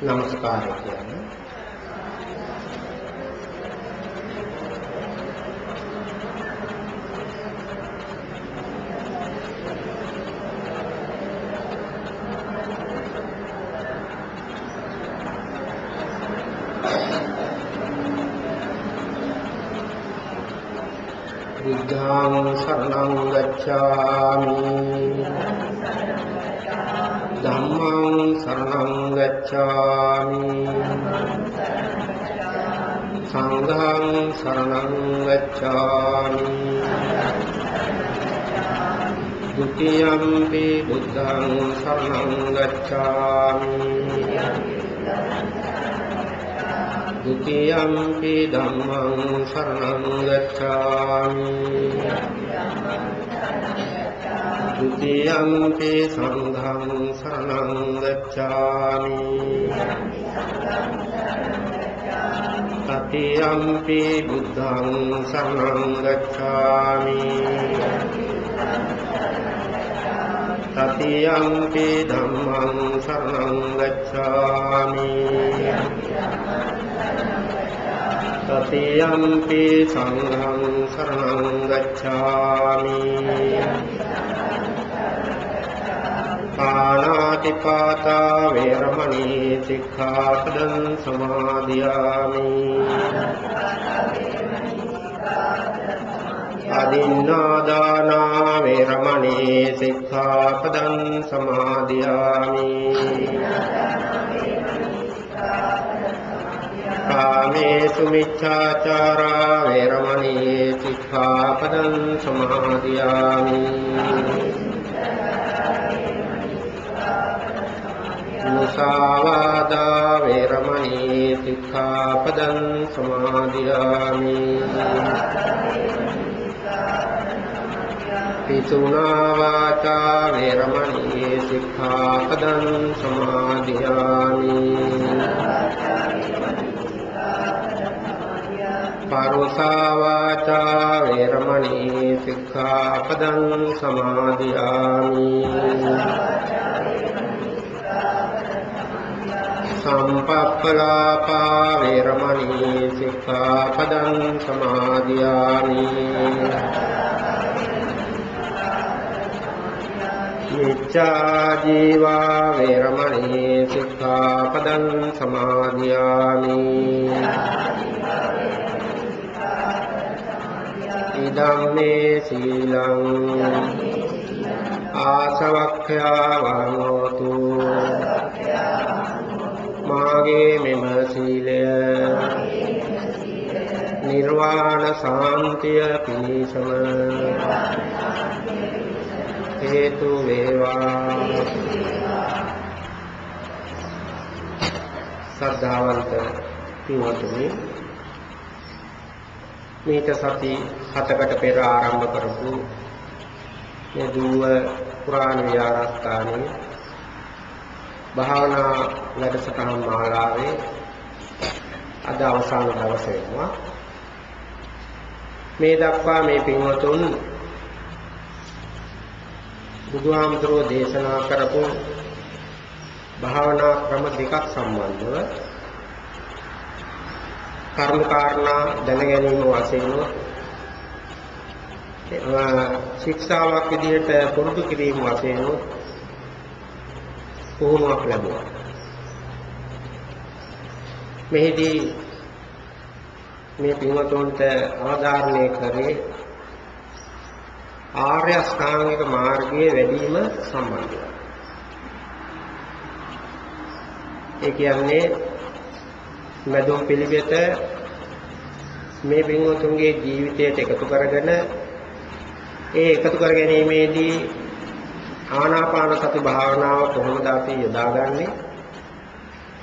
नमस्कार කියන්නේ බුද්ධං සරණං ගච්ඡාමි ධම්මං සරණං ගච්ඡාමි සංඝං සරණං ගච්ඡාමි ဒုတိယံ පි බුද්ධං සරණං ගච්ඡාමි ဒုတိယံ පි ධම්මං සරණං ගච්ඡාමි ဒုတိယံ පි සංඝං සරණං ගච්ඡාමි တတိယံ පි බුද්ධං සරණං ගච්ඡාමි တတိယံ පි ධම්මං සරණං ගච්ඡාමි တတိယံ පි සංඝං සරණං ගච්ඡාමි පාණාති පාතා වේරමණී සික්ඛාපදං සමාදියාමි อดินนาดานาเวรมณีสิกขาปดังสมาธิยามิกาเมสุมิจฉาจาราเวรมณีสิกขาปดังสมาธิยามิมุสาวาทาเวรมณีสิกขาปดังสมาธิยามิภิกษุนาวาจาเวรมณีสิกขาปดังสมาธิยามิปารุสาวาจาเวรมณีสิกขาปดังสมาธิยามิสัมปัปปลาปาเวรมณีสิกขาปดังสมาธิยามิมิจฉาจีวาเวรมณีสิกขาปดังสมาธิยามิอิดัมเมสีลังอาสวัคคยาวังโหตุมาเกมิมสีเลนิรวานสันติยปินิสมහේතු වේවා ශ්‍රද්ධාවන්ත පින්වතුනි මේක සති 7කට පෙර ආරම්භ කරපු මේ දුව පුරාණ විහාරස්ථානයේ භාවනා වැඩසටහන් මාලාවේ අද අවසාන දවසේ වුණා මේ දක්වා මේ පින්වතුන් බුදුහාමුදුරුවෝ දේශනා කරපු භාවනා ක්‍රම දෙකක් සම්බන්ධව කර්ම කාරණා දැන ගැනීම වශයෙන් ශික්ෂාවක් විදිහට පුරුදු කිරීම වශයෙන් පුහුණුවක් ලැබුවා. මෙහිදී මේ පින්වතුන්ට අවධාරණය කරේ ආර්ය අෂ්ටාංගික මාර්ගයේ වැඩිම සම්බන්ධයි. ඒ කියන්නේ මැදුම් පිළිවෙත මේ පින්වතුන්ගේ ජීවිතයට එකතු කරගෙන ඒ එකතු කර ගැනීමේදී ආනාපාන සති භාවනාව කොහොමද අපි යොදාගන්නේ?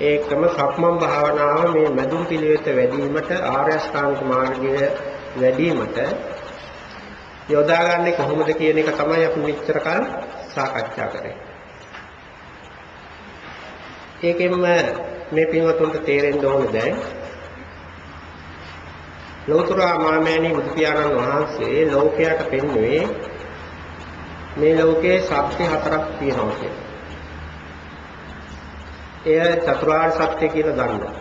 ඒකම සක්මන් භාවනාව මේ මැදුම් පිළිවෙත වැඩිවීමට ආර්ය අෂ්ටාංගික මාර්ගය වැඩිවීමට යොදාගන්නේ කොහොමද කියන එක තමයි අපි මෙච්චර කාල සාකච්ඡා කරේ. ඒකෙන්ම මේ පින්වතුන්ට තේරෙන්න ඕනේ දැන් ලෝතර මාමෑණී බුදු පියාණන් වහන්සේ ලෝකයට පෙන්වුවේ මේ ලෝකේ සත්‍ය හතරක් තියෙනවා කියලා. එය චතුරාර්ය සත්‍ය කියලා දන්නවා.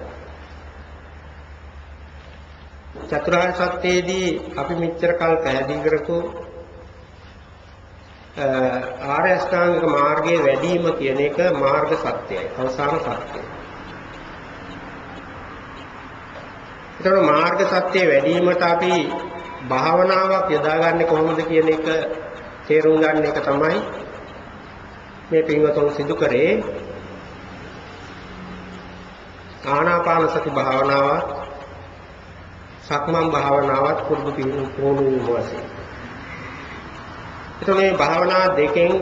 චතුරාර්ය සත්‍යයේදී අපි මෙච්චර කල් පැහැදිලි කරපු ආර්ය අෂ්ටාංගික මාර්ගයේ වැඩිම කියන එක මාර්ග සත්‍යයි. අවසාන සත්‍යයි. ඒතකොට මාර්ග සත්‍යයේ වැඩිමට අපි භාවනාවක් යොදාගන්නේ කොහොමද කියන එක තේරුම් ගන්න එක තමයි මේ පින්වතුන් සිදු කරේ. ආනාපාන සති භාවනාවත් සක්මන් භාවනාවත් පුරුදු පුහුණු වශයෙන්. එතකොට මේ භාවනා දෙකෙන්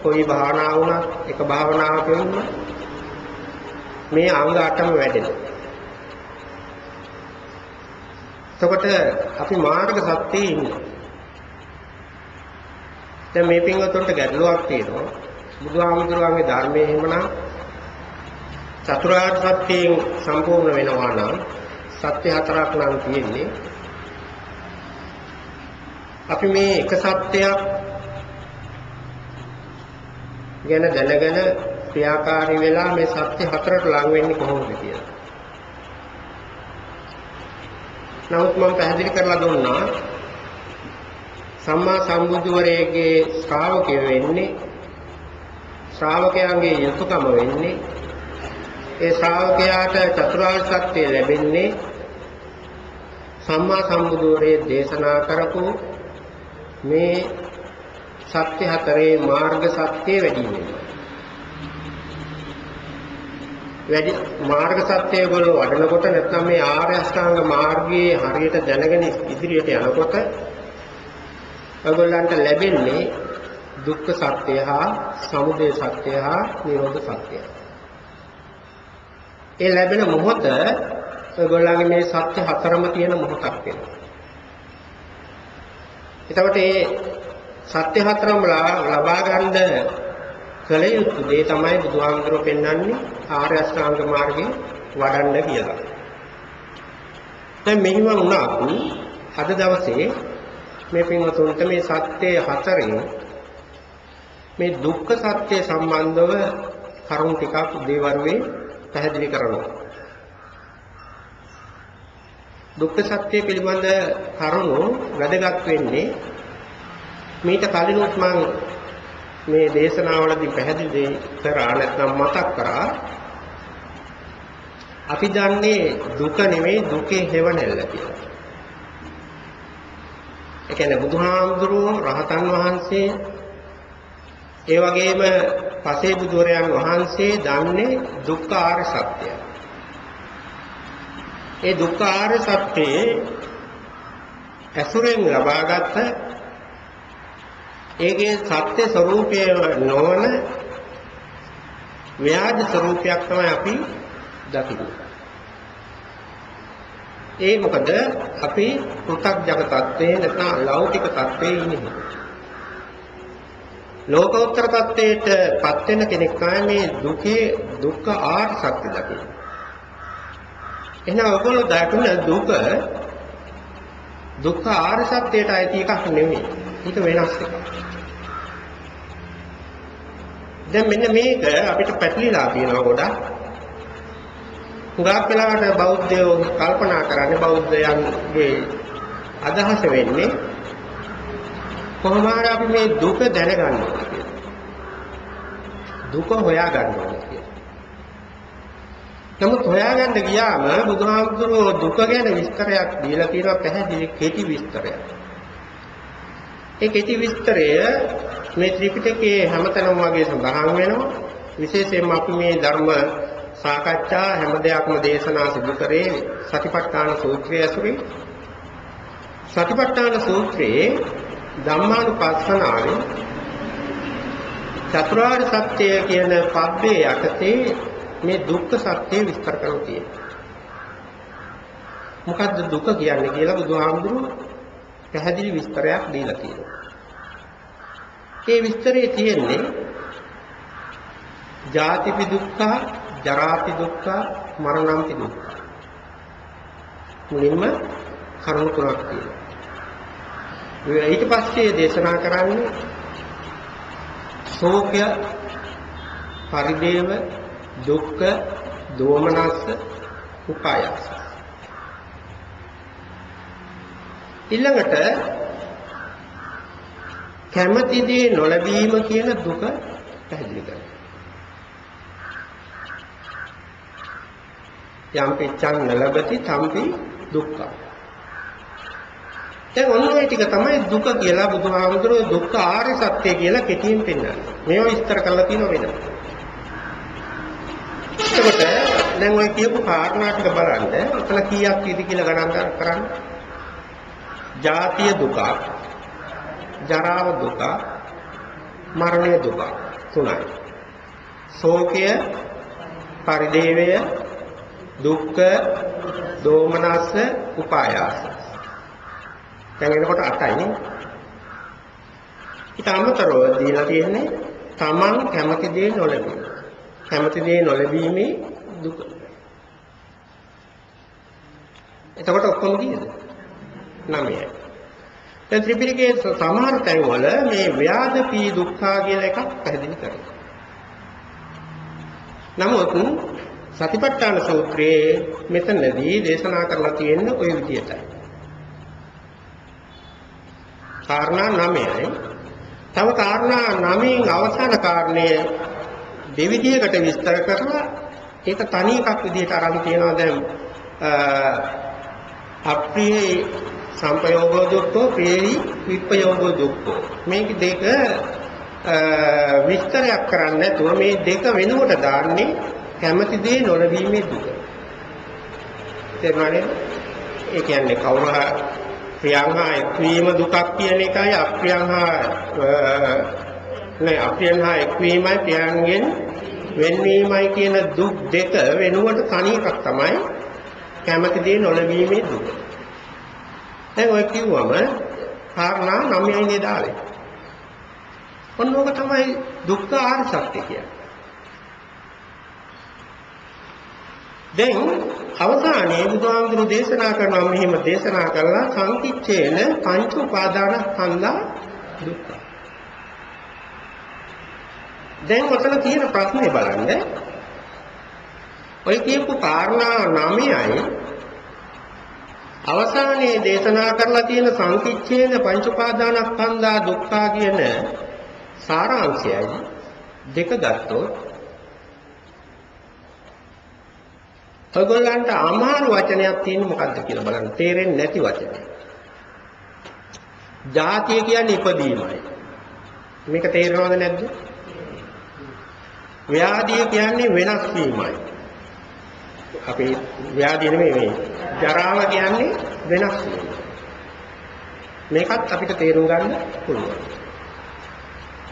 කොයි භාවනාව වුණත් එක භාවනාවකින් මේ අංග 8ම වැඩෙනවා. එතකොට අපි මාර්ග සත්‍යයේ ඉන්නේ. දැන් මේ පින්වතුන්ට ගැටලුවක් තියෙනවා. බුදුහාමුදුරුවන්ගේ ධර්මයේ එහෙමනම් චතුරාර්ය සත්‍යයෙන් සම්පූර්ණ වෙනවා නම් සත්‍ය හතරක් නම් තියෙන්නේ. අපි මේ එක සත්‍යයක් ගැන දැනගෙන ක්‍රියාකාරී වෙලා මේ සත්‍ය හතරට ලං වෙන්නේ කොහොමද කියලා. නමුත් මම පැහැදිලි කරලා දුන්නා සම්මා සම්බුදුවරයෙක්ගේ ශ්‍රාවකය වෙන්නේ ශ්‍රාවකයන්ගේ යුතුයකම වෙන්නේ ඒ ශ්‍රාවකයාට චතුරාර්ය සත්‍ය ලැබෙන්නේ සම්මා සම්බුදුවරයේ දේශනා කරපු මේ සත්‍ය හතරේ මාර්ග සත්‍ය වැඩි මාර්ග සත්‍ය ඒගොල්ලෝ වඩනකොට නැත්නම් මේ ආර්ය අෂ්ටාංග මාර්ගයේ හරියට දැනගෙන ඉදිරියට යනකොට ඒගොල්ලන්ට ලැබෙන්නේ දුක්ඛ සත්‍ය හා සමුදය සත්‍ය හා නිරෝධ සත්‍යය. ඒ ලැබෙන මොහොත ඒගොල්ලන්ගේ මේ සත්‍ය හතරම තියෙන මොහොතක් වෙනවා. එතකොට මේ සත්‍ය හතරම ලබා ගන්න කල යුතු දේ තමයි බුදුහාමුදුරුවෝ පෙන්වන්නේ ආර්ය අෂ්ටාංග මාර්ගේ වඩන්න කියලා. දැන් මෙහිම වුණා අද දවසේ මේ පින්වතුන්ට මේ සත්‍ය හතරෙන් මේ දුක්ඛ සත්‍ය සම්බන්ධව කරුණු ටිකක් දේවරුවේ පැහැදිලි කරනවා. දුක්ඛ සත්‍ය පිළිබඳ කරුණු වැදගත් වෙන්නේ මීට කලිනුත් මම මේ දේශනාවලදී පැහැදිලි කරා නැත්නම් මතක් කරා අපි දන්නේ දුක නෙමෙයි දුකේ හේවණල්ල කියලා. ඒ කියන්නේ බුදුහාමුදුරුවෝ රහතන් වහන්සේ ඒ වගේම පසේ බුදුරයන් වහන්සේ දන්නේ දුක්ඛ ආර්ය සත්‍යය. ඒ දුක්ඛ ආර්ය සත්‍යයේ ඇසුරෙන් ලබාගත් ඒකේ සත්‍ය ස්වરૂපය නොවන ව්‍යාජ ස්වરૂපයක් තමයි අපි දකින්නේ. ඒ මොකද අපි පෘථග්ජන තත්ත්වයේ නැත්නම් ලෞකික තත්ත්වයේ ඉන්නේ. ලෝකෝත්තර තත්ත්වයට පත් වෙන කෙනෙක් තමයි මේ දුක්ඛ ආර්ය සත්‍ය දකින්නේ. එහෙනම් ඔයගොල්ලෝ දකින දුක්ඛ ආර්ය සත්‍යයට අයිති එකක් නෙමෙයි. ඒක වෙනස් එකක්. දැන් මෙන්න මේක අපිට පැටලිලා තියෙනවා ගොඩක්. හුඟක් වෙලාවට බෞද්ධයෝ කල්පනා කරන්නේ බෞද්ධයන්ගේ අදහස වෙන්නේ කොහොම හරි අපි මේ දුක දැනගන්න ඕනේ කියලා. දුක හොයා ගන්න ඕනේ කියලා. නමුත් හොයාගන්න ගියාම බුදුහාමුදුරුවෝ දුක ගැන විස්තරයක් දීලා තියෙනවා පැහැදිලි කෙටි විස්තරයක්. ඒ කෙටි විස්තරය මේ ත්‍රිපිටකයේ හැමතැනම වගේ සඳහන් වෙනවා. විශේෂයෙන්ම අපි මේ ධර්ම සාකච්ඡා හැම දෙයක්ම දේශනා සිදු කරේ සතිපට්ඨාන සූත්‍රය ඇසුරින්. සතිපට්ඨාන සූත්‍රයේ ධම්මානුපස්සනාවේ චතුරාර්ය සත්‍ය කියන පද්‍යය යටතේ මේ දුක්ඛ සත්‍ය විස්තර කරලා තියෙනවා. මොකද්ද දුක කියන්නේ කියලා බුදුහාමුදුරුවෝ පැහැදිලි විස්තරයක් දීලා තියෙනවා. ඒ විස්තරයේ තියෙන්නේ ජාතිපි දුක්ඛ, ජරාපි දුක්ඛ, මරණම්පි දුක්ඛ. මුලින්ම කරුණු තුනක් තියෙනවා. ඊට පස්සේ දේශනා කරන්නේ ශෝකය, පරිදේව, දුක්ඛ, දෝමනස්ස, උපායාස. ඊළඟට කැමැති දේ නොලැබීම කියන දුක පැහැදිලි කරනවා. යම් පිච්ඡන් නලබති තම්පි දුක්ඛ. දැන් ඔන්න ඔය ටික තමයි දුක කියලා බුදුහාමුදුරුවෝ දුක්ඛ ආර්ය සත්‍ය කියලා කෙටියෙන් පෙන්නන්නේ. මේවා විස්තර කරලා තියෙනව වෙනම. එතකොට දැන් ඔය කියපු කාරණා ටික බලන්න එතන කීයක් ඉදි කියලා ගණන් කරන්න. ජාතිය දුක, ජරාව දුක, මරණය දුක තුනයි. ශෝකය, පරිදේවය, දුක්ඛ, දෝමනස්ස, උපායාස. දැන් එනකොට 8යි නේ. ඊට අමතරව දීලා තියෙන්නේ තමන් කැමති දේ නොලැබීම. කැමති දේ නොලැබීමේ දුක. එතකොට ඔක්කොම කීයද? 9යි. දැන් ත්‍රිපිටකයේ සමහර තැන්වල මේ ව්‍යාධපී දුක්ඛා කියලා එකක් පැහැදිලි කරනවා. නමුත් සතිපට්ඨාන සූත්‍රයේ මෙතනදී දේශනා කරලා තියෙන ওই විදියටයි. කාරණා 9යි. තව කාරණා 9න් අවසාන කාරණය දෙවිදියකට විස්තර කරලා ඒක තනි එකක් විදියට අරන් තියෙනවා. දැන් අප්‍රිය සංපයෝගෝ දුක්ඛෝ, ප්‍රියයි විප්පයෝගෝ දුක්ඛෝ. මේක දෙක විස්තරයක් කරන්නේ නැතුව මේ දෙක වෙනකොට දාන්නේ කැමැති දේ නොලැබීමේ දුක. තේරුණානේ? ඒ කියන්නේ කවුරු ප්‍රියංහා එක්වීම දුකක් කියන එකයි අප්‍රියංහා අප්‍රියංහා එක්වීමයි ප්‍රියංගෙන් වෙන්වීමයි කියන දුක් දෙක වෙනුවට තනි එකක් තමයි කැමැති දේ නොලැබීමේ දුක. දැන් ඔය කිව්වම කාරණා 9යි නේ දාලේ. ඔන්නෝක තමයි දුක්ඛ ආර්ය සත්‍ය කියන්නේ. දැන් අවසානයේ බුදුහාමුදුරු දේශනා කරනවා මෙහිම දේශනා කළා සංකිච්ඡේන පංච උපාදානස්කන්ධා දුක්ඛ. දැන් ඔතන තියෙන ප්‍රශ්නේ බලන්න. ඔය කියපු කාරණා 9යි අවසානයේ දේශනා කරලා තියෙන සංකිච්ඡේන පංච උපාදානස්කන්ධා දුක්ඛ කියන සාරාංශයයි දෙක ගත්තොත් ඔයගොල්ලන්ට අමාරු වචනයක් තියෙන්නේ මොකද්ද කියලා බලන්න. තේරෙන්නේ නැති වචනයක්. ජාතිය කියන්නේ ඉපදීමයි. මේක තේරෙනවද නැද්ද? ව්‍යාධිය කියන්නේ වෙනස් වීමයි. අපි ව්‍යාධිය නෙමෙයි මේ ජරාව කියන්නේ වෙනස් වීම. මේකත් අපිට තේරුම් ගන්න පුළුවන්.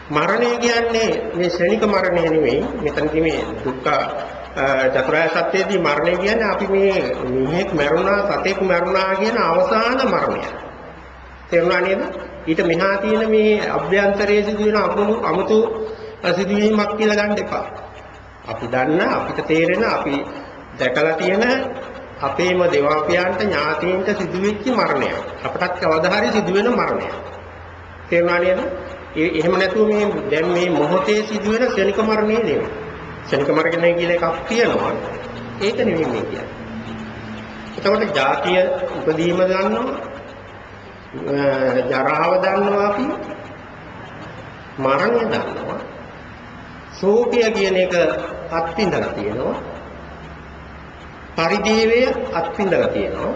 මරණය කියන්නේ මේ ශනික මරණය නෙමෙයි. මෙතනදී මේ දුක්ඛ චතුරාර්ය සත්‍යයේදී මරණය කියන්නේ අපි මේ මිනිහෙක් මරුණා සතෙක් මරුණා කියන අවසාන මරණය. තේරුණා නේද? ඊට මෙහා තියෙන මේ අභ්‍යන්තරයේ සිදුවෙන අමුතු සිදුවීමක් කියලා ගන්න එපා. අපි දන්න අපිට තේරෙන අපි දැකලා තියෙන අපේම දෙමාපියන්ට ඥාතීන්ට සිදුවෙච්ච මරණය. අපටත් කවදා හරි සිදුවෙන මරණය. තේරුණා නේද? එහෙම නැතුව මේ දැන් මේ මොහොතේ සිදුවෙන ශනික මරණය නෙවෙයි. ශනික මරණය කියලා එකක් තියෙනවා. ඒක නෙවෙයි මේ කියන්නේ. එතකොට ජාතිය උපදීම ගන්නවා, ජරාව දන්නවා අපි, මරණය දන්නවා. ශෝකය කියන එක අත්විඳලා තියෙනවා. පරිදේවය අත්විඳලා තියෙනවා.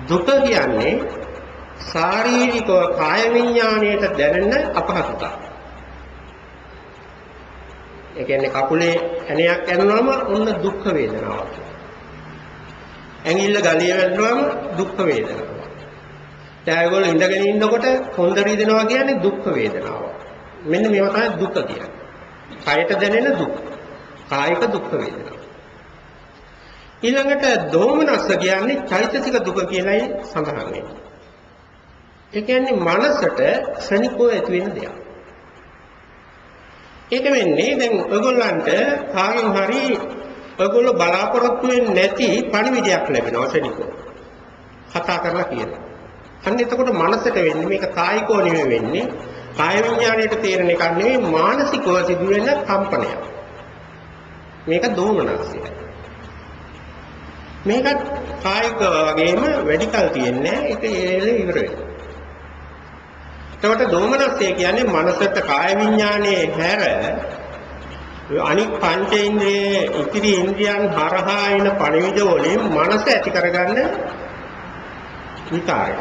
දුක කියන්නේ ශාරීරිකව කාය විඥාණයට දැනෙන අපහසුතාව. ඒ කියන්නේ කකුලේ ඇණයක් ඇනුනම ඔන්න දුක් වේදනාවක්. ඇඟිල්ල ගලිය වැටුනම දුක් වේදනාවක්. දැන් ඒගොල්ලෝ ඉඳගෙන ඉන්නකොට කොන්ද රිදෙනවා කියන්නේ දුක් වේදනාවක්. මෙන්න මේවා තමයි දුක කියන්නේ. කයට දැනෙන දුක්. කායික දුක් වේදනාව. ඊළඟට දෝමනස්ස කියන්නේ චෛතසික දුක කියලායි සඳහන් වෙන්නේ. ඒ කියන්නේ මනසට ශනිකව ඇති වෙන දෙයක්. ඒක වෙන්නේ දැන් ඔයගොල්ලන්ට කාගෙන් හරි ඔයගොල්ලෝ බලාපොරොත්තු වෙන්නේ නැති පණිවිඩයක් ලැබෙනවා ශනිකව. කතා කරලා කියනවා. අන්න එතකොට මනසට වෙන්නේ මේක කායිකව නෙමෙයි වෙන්නේ. කාය විඥාණයට තේරෙන එකක් නෙමෙයි මානසිකව සිදුවෙන කම්පනයක්. මේක දෝමනස්සයයි. මේකත් කායික වගේම වැඩි කල තියෙන්නේ ඒක ඉවර වෙනවා. එතකොට දෝමනස්සය කියන්නේ මනසට කාය විඥානයේ හැර අනික් පංචේන්ද්‍රයේ ඉතිරි ඉන්ද්‍රියන් හරහා එන පණිවිඩ වලින් මනස ඇති කරගන්න විකාරය.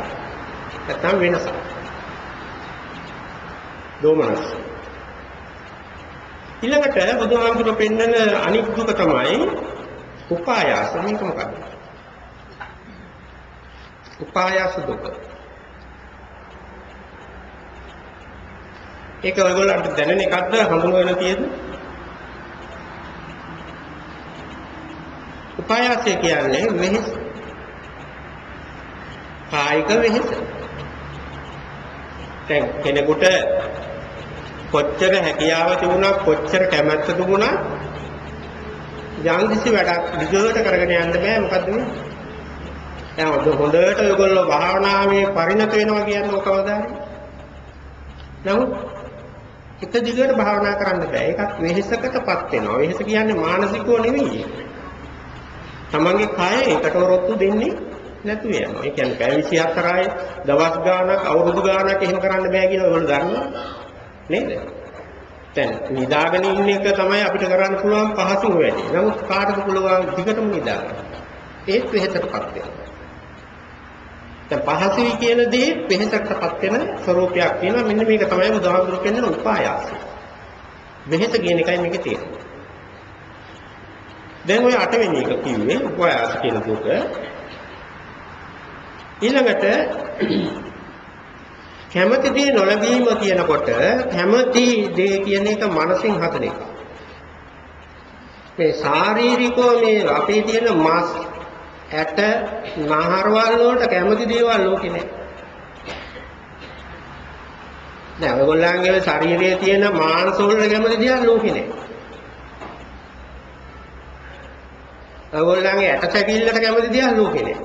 නැත්නම් වෙනස. දෝමනස්ස. ඊළඟට බුදුහාමුදුරුවෝ පෙන්නන අනික් දුක තමයි උපායාස. මේක මොකක්ද? උපායාස දුක. ඒක ඔයගොල්ලන්ට දැනෙන එකක්ද හඳුනගෙන තියෙන්නේ? උපායාසය කියන්නේ වෙහෙස. කායික වෙහෙස. දැන් කෙනෙකුට කොච්චර හැකියාව තිබුණා කොච්චර කැමැත්ත තිබුණා යම් කිසි වැඩක් විදිහට කරගෙන යන්න බෑ. මොකද්ද මේ? දැන් හොඳට ඔයගොල්ලෝ භාවනාවේ පරිණත වෙනවා කියන්නේ මොකවද? නමුත් එක දිගට භාවනා කරන්න බෑ. ඒකත් වෙහෙසකටපත් වෙනවා. වෙහෙස කියන්නේ මානසිකව නෙවෙයි. තමන්ගේ කය ඒකට වරොත්තු දෙන්නේ නැතුව යනවා. ඒ කියන්නේ පැය 24යි දවස් ගාණක් අවුරුදු ගාණක් එහෙම කරන්න බෑ කියලා ඔයගොල්ලෝ දන්නවා නේද? දැන් නිදාගෙන ඉන්න එක තමයි අපිට කරන්න පුළුවන් පහසුම වැඩි. නමුත් කාටද පුළුවන් දිගටම නිදාගන්න? ඒත් වෙහෙසටපත් වෙනවා. දැන් පහසුයි කියන දේ වෙහෙසටපත් වෙන ස්වરૂපයක් තියෙනවා. මෙන්න මේක තමයි බුදුහාමුදුරුවෝ කියන්නේ උපායාසය. වෙහෙස කියන එකයි මේකේ තියෙන්නේ. දැන් ඔය 8 වෙනි එක කිව්වේ උපායාස කියන දුක. ඊළඟට කැමැති දේ නොලැබීම කියනකොට කැමැති දේ කියන එක මනසින් හදන එක. මේ ශාරීරිකව මේ අපේ තියෙන මාස් ඇට නහරවල් වලට කැමැති දේවල් ලෝකේ නැහැ. දැන් ඔයගොල්ලන්ගේ ශරීරයේ තියෙන මාංශ වලට කැමැති දේවල් ලෝකේ නැහැ. ඔයගොල්ලන්ගේ ඇට සැකිල්ලට කැමති දේවල් ලෝකේ නෑ.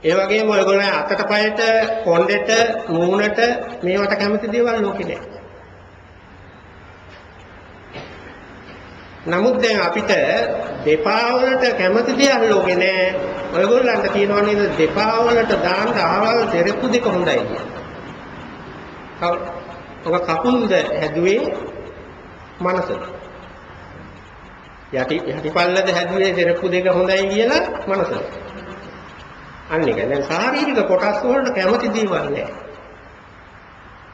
ඒ වගේම ඔයගොල්ලන් අතට පයට කොණ්ඩෙට මූණට මේවට කැමති දේවල් ලෝකේ නෑ. නමුත් දැන් අපිට දෙපා වලට කැමති දේවල් ලෝකේ නෑ. ඔයගොල්ලන්ට කියනවා නේද දෙපා වලට දාන්න ආවල් තෙරපු දෙක හොඳයි කියලා. ඔක කකුල්ද හැදුවේ මනසට. යටිපල්ලද හැදුවේ දෙරප්පු දෙක හොඳයි කියලා මනස. අන්න ඒක. දැන් ශාරීරික කොටස් වලට කැමති දේවල් නැහැ.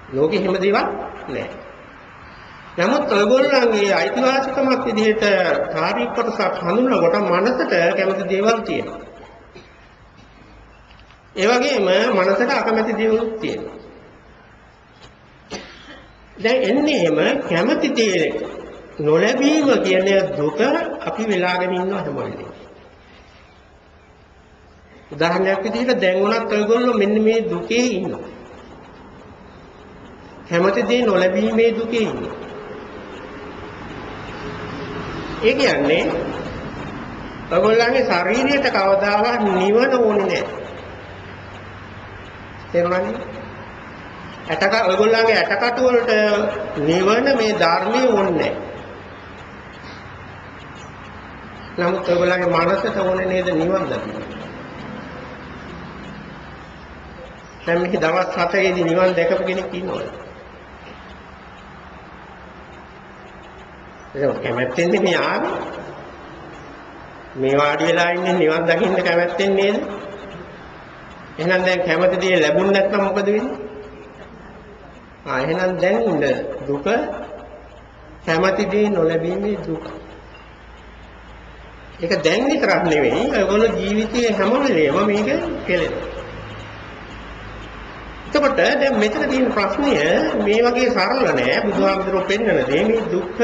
ලෝකෙ හිම දේවල් නැහැ. නමුත් ඔයගොල්ලන්ගේ අයිතිවාසිකමක් විදිහට ශාරීරික කොටසක් හඳුනනකොට මනසට කැමති දේවල් තියෙනවා. ඒ වගේම මනසට අකමැති දේවල් තියෙනවා. දැන් එන්නේ එහෙම කැමති දේ නොලැබීම කියන දුක අපි වෙලාගෙන ඉන්නවා හැම වෙලේම. උදාහරණයක් විදිහට දැන් උනත් ඔයගොල්ලෝ මෙන්න මේ දුකේ ඉන්නවා. කැමති දේ නොලැබීමේ දුකේ ඉන්නවා. ඒ කියන්නේ ඔයගොල්ලන්ගේ ශරීරයට කවදාවත් නිවන ඕනේ නැහැ. තේරුණානේ? ඔයගොල්ලන්ගේ ඇටකටු වලට නිවන මේ ධර්මයේ ඕනේ නැහැ. නමුත් ඔයගොල්ලන්ගේ මනසට ඕනේ නේද නිවන් දකින්න. දැන් මේක දවස් 7ේදී නිවන් දැකපු කෙනෙක් ඉන්නවද? ඒක කැමැත්තෙන් මේ ආවේ. මේ වාඩි වෙලා ඉන්නේ නිවන් දකින්න කැමැත්තෙන් නේද? එහෙනම් දැන් කැමති දේ ලැබුණ නැත්නම් මොකද වෙන්නේ? එහෙනම් දැන් දුක කැමති දේ නොලැබීමේ දුක. ඒක දැන් විතරක් නෙවෙයි ඔයගොල්ලෝ ජීවිතයේ හැම වෙලේම මේක කෙලෙනවා. එතකොට දැන් මෙතන තියෙන ප්‍රශ්නය මේ වගේ සරල නෑ. බුදුහාමුදුරුවෝ පෙන්නන දේ මේ දුක්ඛ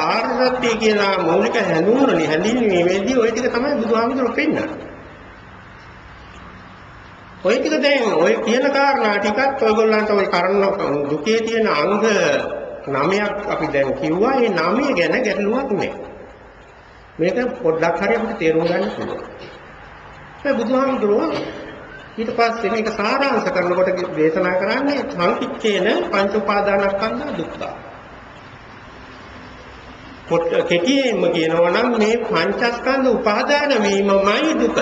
ආර්ය සත්‍ය කියලා මූලික හැඳින්වීමේදී ওই ටික තමයි බුදුහාමුදුරුවෝ පෙන්නන්නේ. ඔය ටික දැන් ඔය කියන කාරණා ටිකත් ඔයගොල්ලන්ට ඔය කරන දුකේ තියෙන අංග 9ක් අපි දැන් කිව්වා. මේ 9 ගැන ගැටලුවක් නෑ. මේක පොඩ්ඩක් හරි අපිට තේරුම් ගන්න පුළුවන්. ඒ බුදුහාමුදුරුවෝ ඊට පස්සේ මේක සාරාංශ කරනකොට දේශනා කරන්නේ සංකිච්ඡේන පංච උපාදානස්කන්ධ දුක්ඛ. කෙටියෙන්ම කියනවා නම් මේ පංචස්කන්ධ උපාදාන වීමමයි දුක.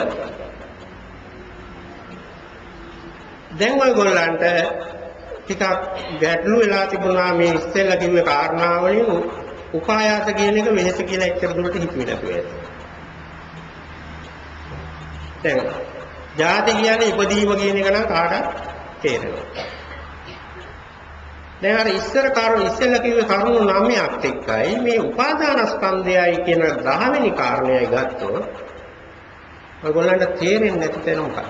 දැන් ඔයගොල්ලන්ට ටිකක් ගැටලු වෙලා තිබුණා මේ ඉස්සෙල්ලා කිව්වේ කාරණාවලින් උපායාස කියන එක වෙනස කියලා එච්චර දුරට හිතුවේ නැතුව ඇති. දැන් ජාති කියන්නේ ඉපදීම කියන එක නම් කාටවත් තේරෙනවා. දැන් අර ඉස්සෙල්ලා කිව්වේ කරුණු 9ක් එක්කයි මේ උපාදානස්කන්ධයයි කියන 10 වෙනි කාරණයයි ගත්තොත් ඔයගොල්ලන්ට තේරෙන්නේ නැති තැන මොකක්ද?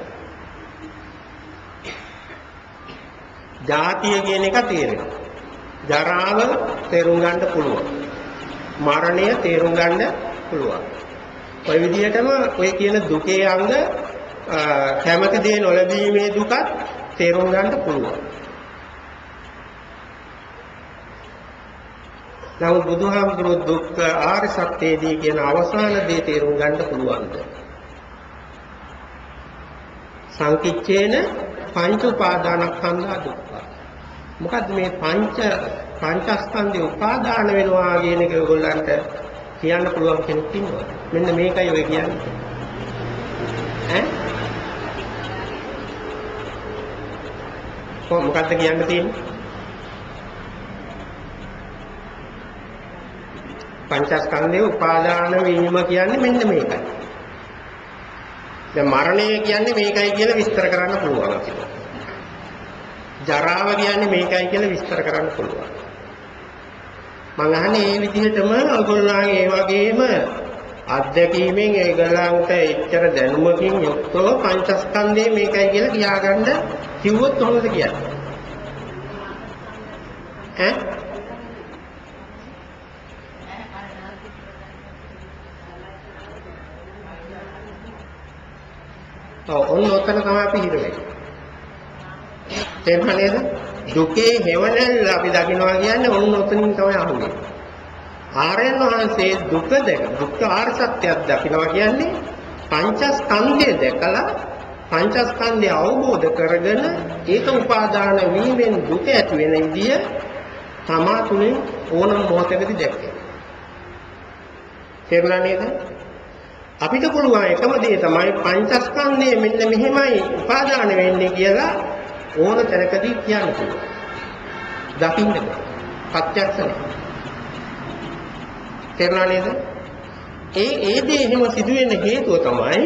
ජාතිය කියන එක තේරෙනවා. ජරාව තේරුම් ගන්න පුළුවන්. මරණය තේරුම් ගන්න පුළුවන්. ඔය විදිහටම ඔය කියන දුකේ අංග කැමති දේ නොලැබීමේ දුකත් තේරුම් ගන්න පුළුවන්. නමුත් බුදුහාමුදුරුවෝ දුක්ඛ ආර්ය සත්‍යයේදී කියන අවසාන දේ තේරුම් ගන්න පුළුවන්ද? සංකිච්ඡේන පංච උපාදානස්කන්ධා දුක්ඛ. මොකද්ද මේ පංචස්කන්ධේ උපාදාන වෙනවා කියන එක ඔයගොල්ලන්ට කියන්න පුළුවන් කෙනෙක් ඉන්නවද? මෙන්න මේකයි ඔය කියන්නේ. මොකද්ද කියන්න තියෙන්නේ? පංචස්කන්ධේ උපාදාන වීම කියන්නේ මෙන්න මේකයි. දැන් මරණය කියන්නේ මේකයි කියලා විස්තර කරන්න පුළුවන් අපිට. ජරාව කියන්නේ මේකයි කියලා විස්තර කරන්න පුළුවන්. මම අහන්නේ මේ විදිහටම ඔයගොල්ලන්ගේ ඒ වගේම අත්දැකීමෙන් ඒගොල්ලන්ට එච්චර දැනුමකින් යුක්තව පංචස්කන්ධේ මේකයි කියලා කියාගන්න කිව්වොත් කොහොමද කියන්නේ? ඔන්න ඔතන තමයි අපි හිර වෙන්නේ. තේරුණා නේද? දුකේ හේවණල් අපි දකින්නවා කියන්නේ ඔන්න ඔතනින් තමයි අහුවෙන්නේ. ආර්යයන් වහන්සේ දුක දුක්ඛ ආර්ය සත්‍යයක් දකින්නවා කියන්නේ පංචස්කන්ධය දැකලා පංචස්කන්ධය අවබෝධ කරගෙන ඒක උපාදාන වීමෙන් දුක ඇති වෙන විදිය තමා තුලින් ඕනම මොහොතකදී දැක්කේ. තේරුණා නේද? අපිට පුළුවන් එකම දේ තමයි පංචස්කන්ධය මෙන්න මෙහෙමයි උපාදාන වෙන්නේ කියලා ඕන තැනකදී කියන්න පුළුවන්. දකින්න ප්‍රත්‍යක්ෂනේ. තේරුණා නේද? ඒ දේ එහෙම සිදුවෙන්න හේතුව තමයි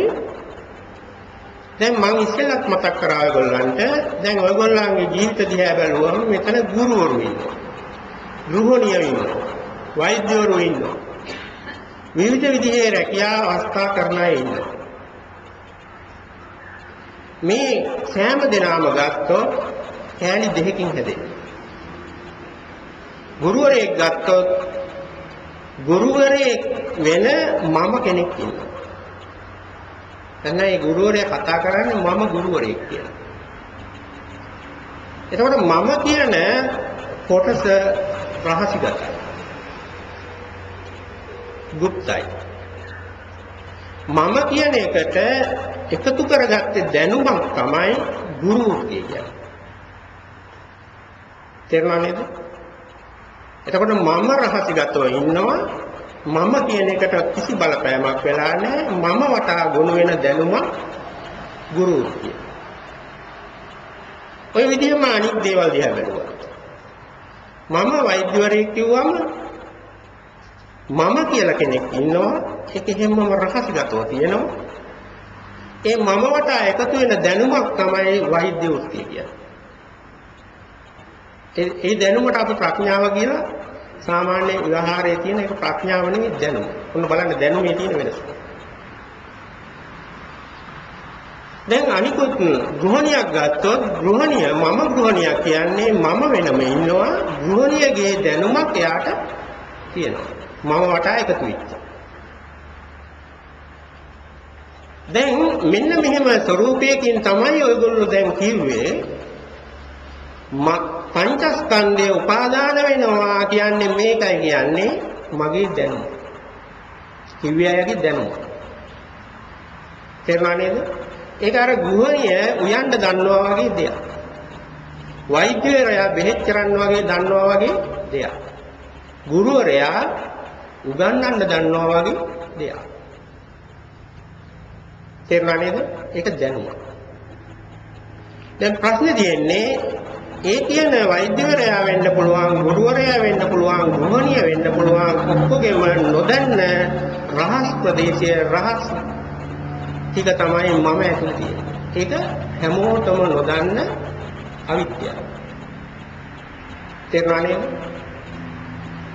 දැන් මම ඉස්සෙල්ලත් මතක් කරා ඔයගොල්ලන්ට දැන් ඔයගොල්ලන්ගේ ජීවිත දිහා බැලුවම මෙතන ගුරුවරු ඉන්නවා. ගෘහණියෝ ඉන්නවා. වෛද්‍යවරු ඉන්නවා. විවිධ විදිහේ රැකියා අවස්ථා කරන අය ඉන්නවා. මේ සෑම දිනම ගත්තොත් කෑලි දෙකකින් හැදෙන්නේ. ගුරුවරයෙක් ගත්තොත් ගුරුවරයෙක් වෙන මම කෙනෙක් ඉන්නවා. එතන ඒ ගුරුවරයා කතා කරන්නේ මම ගුරුවරයෙක් කියලා. එතකොට මම කියන කොටස රහසිගතයි. ගුප්තයි. මම කියන එකට එකතු කරගත්තේ දැනුමක් තමයි ගුරු කියන්නේ. තේරුණා නේද? එතකොට මම රහසිගතව ඉන්නවා මම කියන එකට කිසි බලපෑමක් වෙලා නැහැ. මම වටා ගොනු වෙන දැනුම ගුරු කියන. ඔය විදිහම අනිත් දේවල් දිහා බැලුවා. මම වෛද්‍යවරයෙක් කිව්වම මම කියලා කෙනෙක් ඉන්නවා ඒක හැමම රහසිගතව තියෙනවා ඒ මම වටා එකතු වෙන දැනුමක් තමයි වෛද්‍ය වෘත්තිය කියන්නේ ඒ දැනුමට අපි ප්‍රඥාව කියලා සාමාන්‍ය උදාහරණයේ තියෙන එක ප්‍රඥාව නෙවෙයි දැනුම. ඔන්න බලන්න දැනුමේ තියෙන වෙනස. දැන් අනිකුත් ගෘහණියක් ගත්තොත් ගෘහණිය මම ගෘහණියක් කියන්නේ මම වෙනම ඉන්නවා ගෘහණියගේ දැනුමක් එයාට තියෙනවා. මම වටා එකතු වෙච්ච. දැන් මෙන්න මෙහෙම ස්වરૂපයකින් තමයි ඔයගොල්ලෝ දැන් කිව්වේ පංචස්කන්ධය උපාදාන වෙනවා කියන්නේ මේකයි කියන්නේ මගේ දැනුම. කිව්වේ අයගේ දැනුම. තේරුණා නේද? ඒක අර ගෘහණිය උයන්ඩ දන්නවා වගේ දෙයක්. වෛද්‍යවරයා බෙහෙත් කරන්න වගේ දන්නවා වගේ දෙයක්. ගුරුවරයා උගන්වන්න දන්නවා වගේ දෙයක්. තේරුණා නේද? ඒක දැනුම. දැන් ප්‍රශ්නේ තියෙන්නේ ඒ කියන වෛද්‍යවරයා වෙන්න පුළුවන්, ගුරුවරයා වෙන්න පුළුවන්, ගෘහණිය වෙන්න පුළුවන් ඔක්කොගෙම නොදන්න රහස් ප්‍රදේශයේ රහස් ටික තමයි මම ඇතුළේ තියෙන්නේ. ඒක හැමෝටම නොදන්න අවිද්‍යාව. තේරුණා නේද?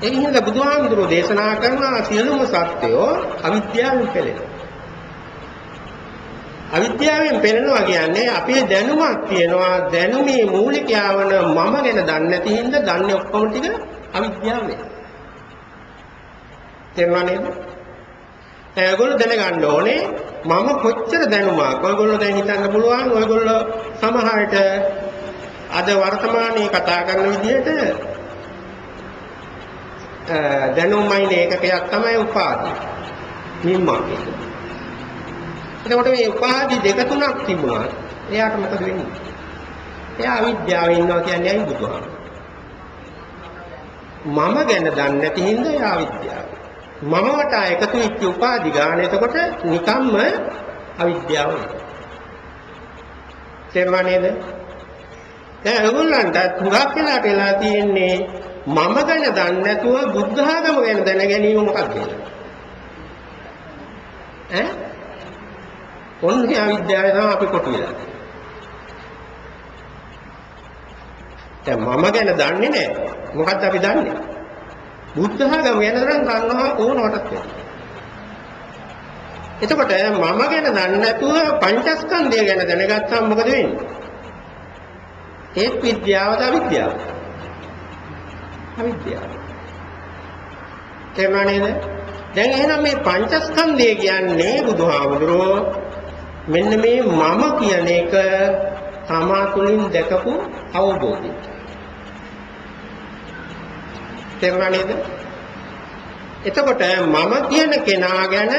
ඒ හින්දා බුදුහාමුදුරෝ දේශනා කරන සියලුම සත්‍යෝ අවිද්‍යාවෙන් පෙළෙනවා. අවිද්‍යාවෙන් පෙළෙනවා කියන්නේ අපේ දැනුමක් තියෙනවා, දැනුමේ මූලිකයා වන මම ගැන දන්නේ නැති හින්දා දන්නේ ඔක්කොම ටික අවිද්‍යාවෙන්. තේරුණා නේද? ඒගොල්ලෝ දැනගන්න ඕනේ මම කොච්චර දැනුමක්. ඔයගොල්ලෝ දැන් හිතන්න පුළුවන් ඔයගොල්ලෝ සමහරට අද වර්තමානයේ කතා කරන විදිහට දැනුමයින ඒකකයක් තමයි උපාධිය. නිම්මක් එක. එතකොට මේ උපාධි දෙක තුනක් තිබුණා. එයාට මොකද වෙන්නේ? එයා අවිද්‍යාවේ ඉන්නවා කියන්නේ අයි බුදුහාම. මම ගැන දන්නේ නැති හින්දා එයා අවිද්‍යාව. මම වටා එකතු වෙච්ච උපාධි ගන්න එතකොට නිකම්ම අවිද්‍යාව වෙනවා. තේරුණා නේද? දැන් ඔයගොල්ලන්ට තුගක් වෙලා තියෙන්නේ මම ගැන දන්නේ නැතුව බුද්ධ ආගම ගැන දැන ගැනීම මොකක්ද? ඈ? ඔන්නේ අවිද්‍යාවේ තමයි අපි කොටු වෙලා. දැන් මම ගැන දන්නේ නැහැ. මොකද්ද අපි දන්නේ? බුද්ධ ආගම ගැන දන්නවා ඕනවටත් වෙනවා. එතකොට මම ගැන දන්නේ නැතුව පංචස්කන්ධය ගැන දැනගත්තාම මොකද වෙන්නේ? ඒත් විද්‍යාවද අවිද්‍යාවද? අවිද්‍යාව. තේරුණා නේද? දැන් එහෙනම් මේ පංචස්කන්ධය කියන්නේ බුදුහාමුදුරෝ මෙන්න මේ මම කියන එක තමා තුළින් දැකපු අවබෝධය. තේරුණා නේද? එතකොට මම කියන කෙනා ගැන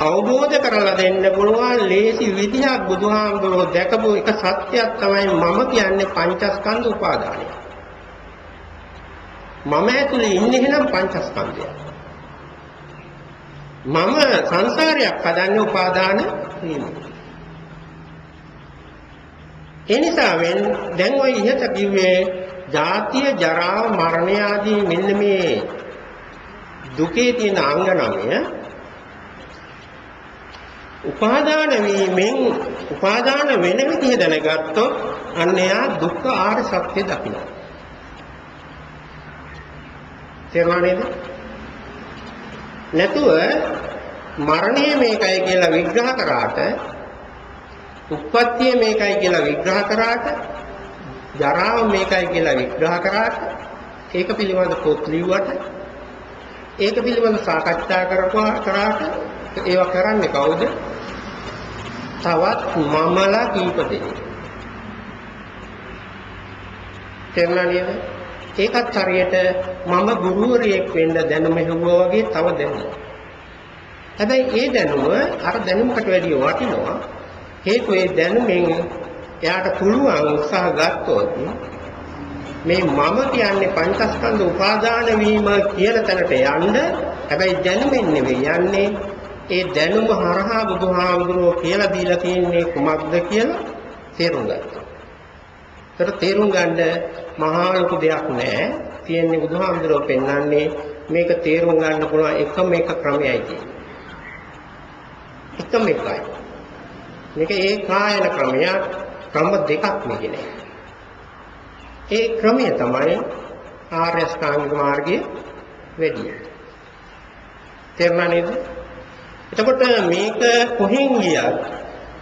අවබෝධ කරලා දෙන්න පුළුවන් ලේසි විදිහක් බුදුහාමුදුරෝ දැකපු එක සත්‍යයක් තමයි මම කියන්නේ පංචස්කන්ධ උපාදානය. මම ඇතුලේ ඉන්නේ එහෙනම් පංචස්කන්ධය. මම සංසාරයක් හදන්නේ උපාදාන වීම. ඒ නිසා දැන් ඔය ඉහත කිව්වේ ජාතිය, ජරාව, මරණය ආදී මෙන්න මේ දුකේ තියෙන අංග 9 උපාදාන වීමෙන් උපාදාන වෙන විදිහ දැනගත්තොත් අන්න එයා දුක්ඛ ආර්ය සත්‍ය දකිනවා. තේරුණා නේද? නැතුව මරණය මේකයි කියලා විග්‍රහ කරාට, උත්පත්තිය මේකයි කියලා විග්‍රහ කරාට, ජරාව මේකයි කියලා විග්‍රහ කරාට, ඒක පිළිබඳ පොත් ලිව්වට, ඒක පිළිබඳ සාකච්ඡා කරාට ඒවා කරන්නේ කවුද? තවත් මමලා කීප දෙනෙක්. තේරුණා නේද? ඒකත් හරියට මම ගුරුවරයෙක් වෙන්න දැනුම හෙව්වා වගේ තව දැනුම. හැබැයි ඒ දැනුම අර දැනුමකට වැඩිය වටිනවා. හේතුව ඒ දැනුමෙන් එයාට පුළුවන් උත්සාහ ගත්තොත් මේ මම කියන්නේ පංචස්කන්ධ උපාදාන වීම කියන තැනට යන්න. හැබැයි දැනුමෙන් නෙවෙයි යන්නේ. ඒ දැනුම හරහා බුදුහාමුදුරුවෝ කියලා දීලා තියෙන්නේ කුමක්ද කියලා තේරුම් ගන්නවා. ඒතර තේරුම් ගන්න මහා ලොකු දෙයක් නැහැ. තියෙන්නේ බුදුහාමුදුරුවෝ පෙන්වන්නේ මේක තේරුම් ගන්න පුළුවන් එකම එක ක්‍රමයයි තියෙන්නේ. එකම එකයි. මේක ඒකායන ක්‍රමයක්. ක්‍රම දෙකක් නෙන්නේ. ඒ ක්‍රමය තමයි ආර්ය අෂ්ටාංගික මාර්ගයේ වැඩි. තේරුණා නේද? එතකොට මේක කොහෙන් ගියත්